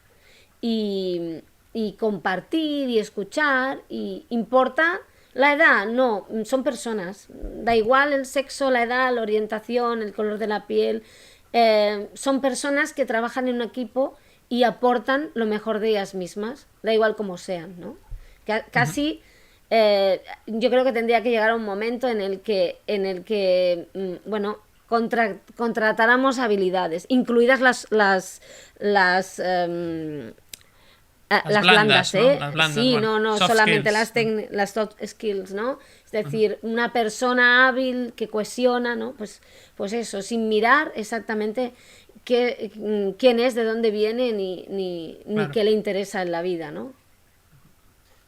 y compartir y escuchar, y importa la edad, no, son personas, da igual el sexo, la edad, la orientación, el color de la piel, son personas que trabajan en un equipo y aportan lo mejor de ellas mismas, da igual como sean, ¿no? Casi yo creo que tendría que llegar a un momento en el que bueno, contratáramos habilidades, incluidas las blandas, ¿no? Las blandas, sí, bueno, no solamente skills. Las soft skills, ¿no? Es decir, una persona hábil que cohesiona, ¿no? Pues eso, sin mirar exactamente quién es, de dónde viene, ni qué le interesa en la vida, ¿no?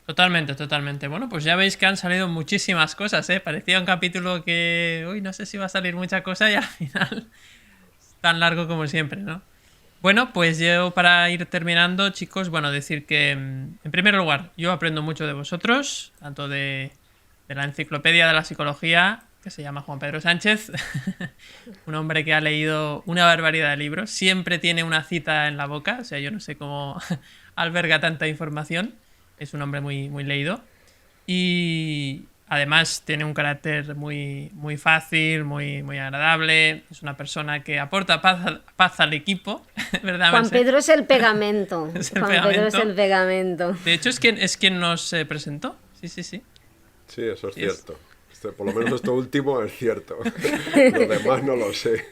Totalmente, totalmente. Bueno, pues ya veis que han salido muchísimas cosas, ¿eh? Parecía un capítulo que, uy, no sé si va a salir mucha cosa y al final es tan largo como siempre, ¿no? Bueno, pues yo para ir terminando, chicos, bueno, decir que en primer lugar, yo aprendo mucho de vosotros, tanto de la enciclopedia de la psicología, que se llama Juan Pedro Sánchez, un hombre que ha leído una barbaridad de libros, siempre tiene una cita en la boca, o sea, yo no sé cómo alberga tanta información, es un hombre muy, muy leído, y además tiene un carácter muy, muy fácil, muy, muy agradable. Es una persona que aporta paz al equipo, ¿verdad? Juan Pedro es el pegamento. Pedro es el pegamento. De hecho, es quien nos presentó. Sí. Sí, eso es cierto. Por lo menos esto último es cierto. Lo demás no lo sé.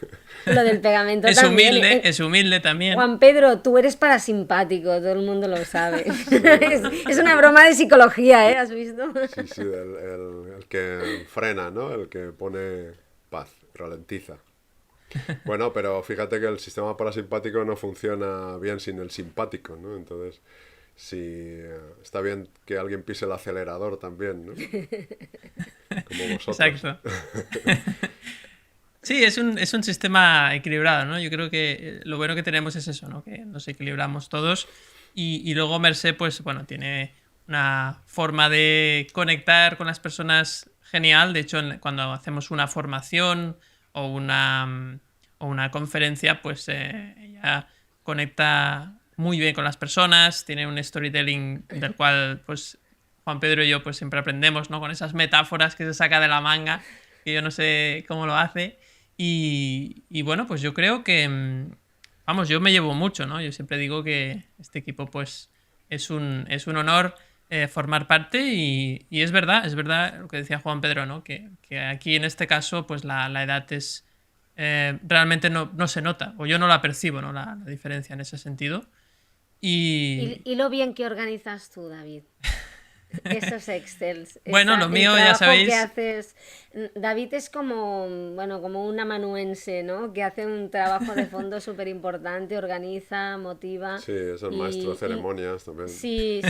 Lo del pegamento es también. Es humilde también. Juan Pedro, tú eres parasimpático, todo el mundo lo sabe. Sí. Es una broma de psicología, ¿eh? ¿Has visto? Sí, el que frena, ¿no? El que pone paz, ralentiza. Bueno, pero fíjate que el sistema parasimpático no funciona bien sin el simpático, ¿no? Entonces, sí, está bien que alguien pise el acelerador también, ¿no? Como vosotros. Exacto. Sí, es un sistema equilibrado, ¿no? Yo creo que lo bueno que tenemos es eso, ¿no? Que nos equilibramos todos y luego Mercé, pues bueno, tiene una forma de conectar con las personas genial. De hecho, cuando hacemos una formación o una conferencia, pues ella conecta muy bien con las personas, tiene un storytelling del cual pues Juan Pedro y yo pues siempre aprendemos, ¿no? Con esas metáforas que se saca de la manga, que yo no sé cómo lo hace. Y bueno, pues yo creo que, vamos, yo me llevo mucho, ¿no? Yo siempre digo que este equipo pues es un honor formar parte y es verdad lo que decía Juan Pedro, ¿no? Que aquí en este caso pues la edad es realmente no se nota, o yo no la percibo, ¿no? La diferencia en ese sentido. Y lo bien que organizas tú, David. Esos Excels. Bueno, lo mío, el ya trabajo sabéis. que haces. David es como, bueno, como un amanuense, ¿no? Que hace un trabajo de fondo súper importante, organiza, motiva. Sí, es el maestro de ceremonias también. Sí,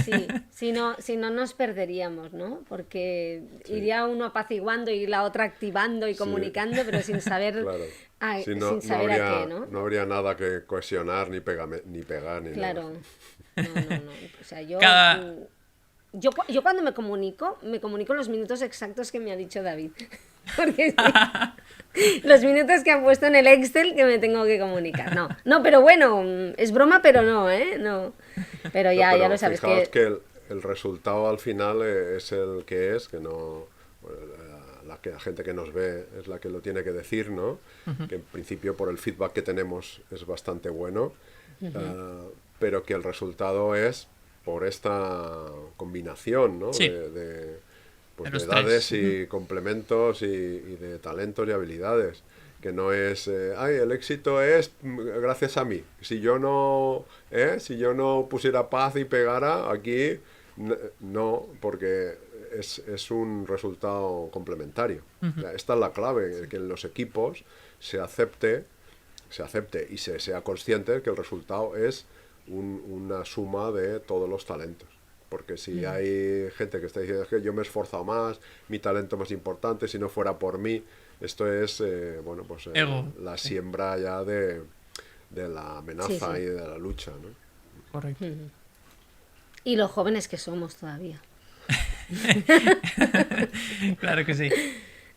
si no nos perderíamos, ¿no? Porque Sí. iría uno apaciguando y la otra activando y Sí. comunicando, pero sin saber, Claro. Sí, sin saber a qué, ¿no? no habría nada que cohesionar, ni pegar, ni nada. Claro. No. O sea, Cada, yo cuando me comunico los minutos exactos que me ha dicho David. Porque los minutos que han puesto en el Excel que me tengo que comunicar. No, pero bueno, es broma, pero no, ¿eh? No. Pero ya, Pero ya lo sabes fijaos que... el resultado al final es el que es, que no... bueno, la gente que nos ve es la que lo tiene que decir, ¿no? Que en principio por el feedback que tenemos es bastante bueno, pero que el resultado es por esta combinación, ¿no? Sí. Pues De de los edades tres. y complementos y de talentos y habilidades. Que no es, el éxito es gracias a mí. Si yo no pusiera paz y pegara aquí, no, porque es un resultado complementario. O sea, esta es la clave, que en los equipos se acepte y se sea consciente que el resultado es una suma de todos los talentos. Porque si hay gente que está diciendo, es que yo me he esforzado más, mi talento más importante, si no fuera por mí, esto es Ego. la siembra ya de la amenaza Sí. y de la lucha, ¿no? Correcto. Y los jóvenes que somos todavía. Claro que sí.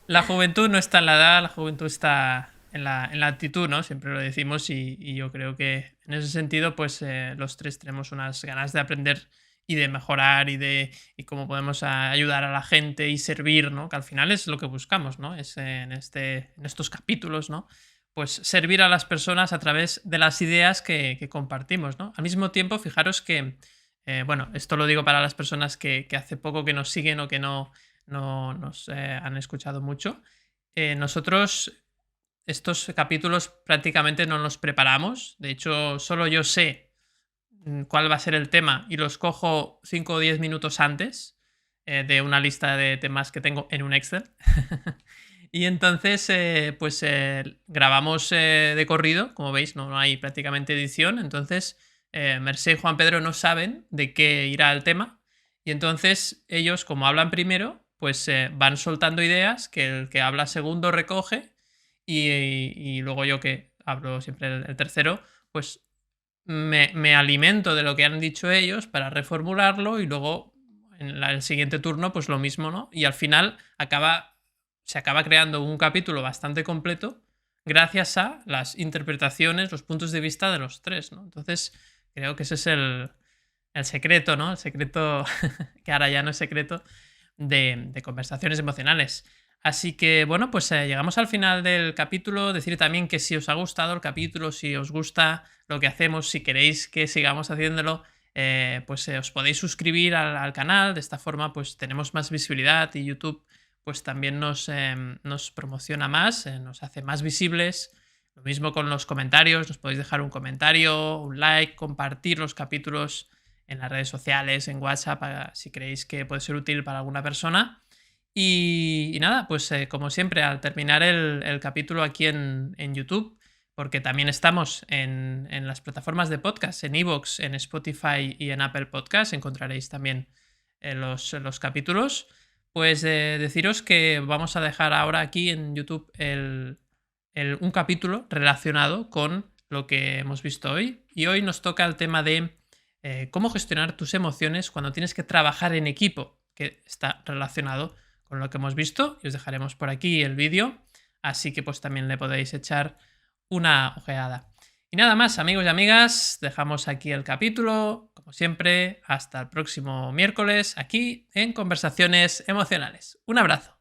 La juventud no está en la edad, la juventud está en la actitud, ¿no? Siempre lo decimos y yo creo que en ese sentido, pues los tres tenemos unas ganas de aprender y de mejorar y cómo podemos ayudar a la gente y servir, ¿no? Que al final es lo que buscamos, ¿no? Es en estos capítulos, ¿no? Pues servir a las personas a través de las ideas que compartimos, ¿no? Al mismo tiempo, fijaros que, bueno, esto lo digo para las personas que hace poco que nos siguen o que no nos han escuchado mucho. Nosotros estos capítulos prácticamente no los preparamos. De hecho, solo yo sé cuál va a ser el tema y los cojo 5 o 10 minutos antes de una lista de temas que tengo en un Excel. Y entonces, grabamos de corrido. Como veis, no hay prácticamente edición. Entonces, Mercé y Juan Pedro no saben de qué irá el tema. Y entonces ellos, como hablan primero, pues van soltando ideas que el que habla segundo recoge y luego yo, que hablo siempre el tercero, pues me alimento de lo que han dicho ellos para reformularlo y luego en el siguiente turno pues lo mismo, ¿no? Y al final se acaba creando un capítulo bastante completo gracias a las interpretaciones, los puntos de vista de los tres, ¿no? Entonces creo que ese es el secreto, ¿no? El secreto, que ahora ya no es secreto, de conversaciones emocionales. Así que, bueno, pues llegamos al final del capítulo. Decir también que si os ha gustado el capítulo, si os gusta lo que hacemos, si queréis que sigamos haciéndolo, os podéis suscribir al canal. De esta forma, pues tenemos más visibilidad y YouTube pues también nos promociona más, nos hace más visibles. Lo mismo con los comentarios, nos podéis dejar un comentario, un like, compartir los capítulos en las redes sociales, en WhatsApp, si creéis que puede ser útil para alguna persona. Y nada, pues como siempre, al terminar el capítulo aquí en YouTube, porque también estamos en las plataformas de podcast, en iVoox, en Spotify y en Apple Podcast, encontraréis también los capítulos, pues deciros que vamos a dejar ahora aquí en YouTube un capítulo relacionado con lo que hemos visto hoy. Y hoy nos toca el tema de cómo gestionar tus emociones cuando tienes que trabajar en equipo, que está relacionado con lo que hemos visto, y os dejaremos por aquí el vídeo, así que pues también le podéis echar una ojeada. Y nada más, amigos y amigas, dejamos aquí el capítulo, como siempre, hasta el próximo miércoles, aquí en Conversaciones Emocionales. Un abrazo.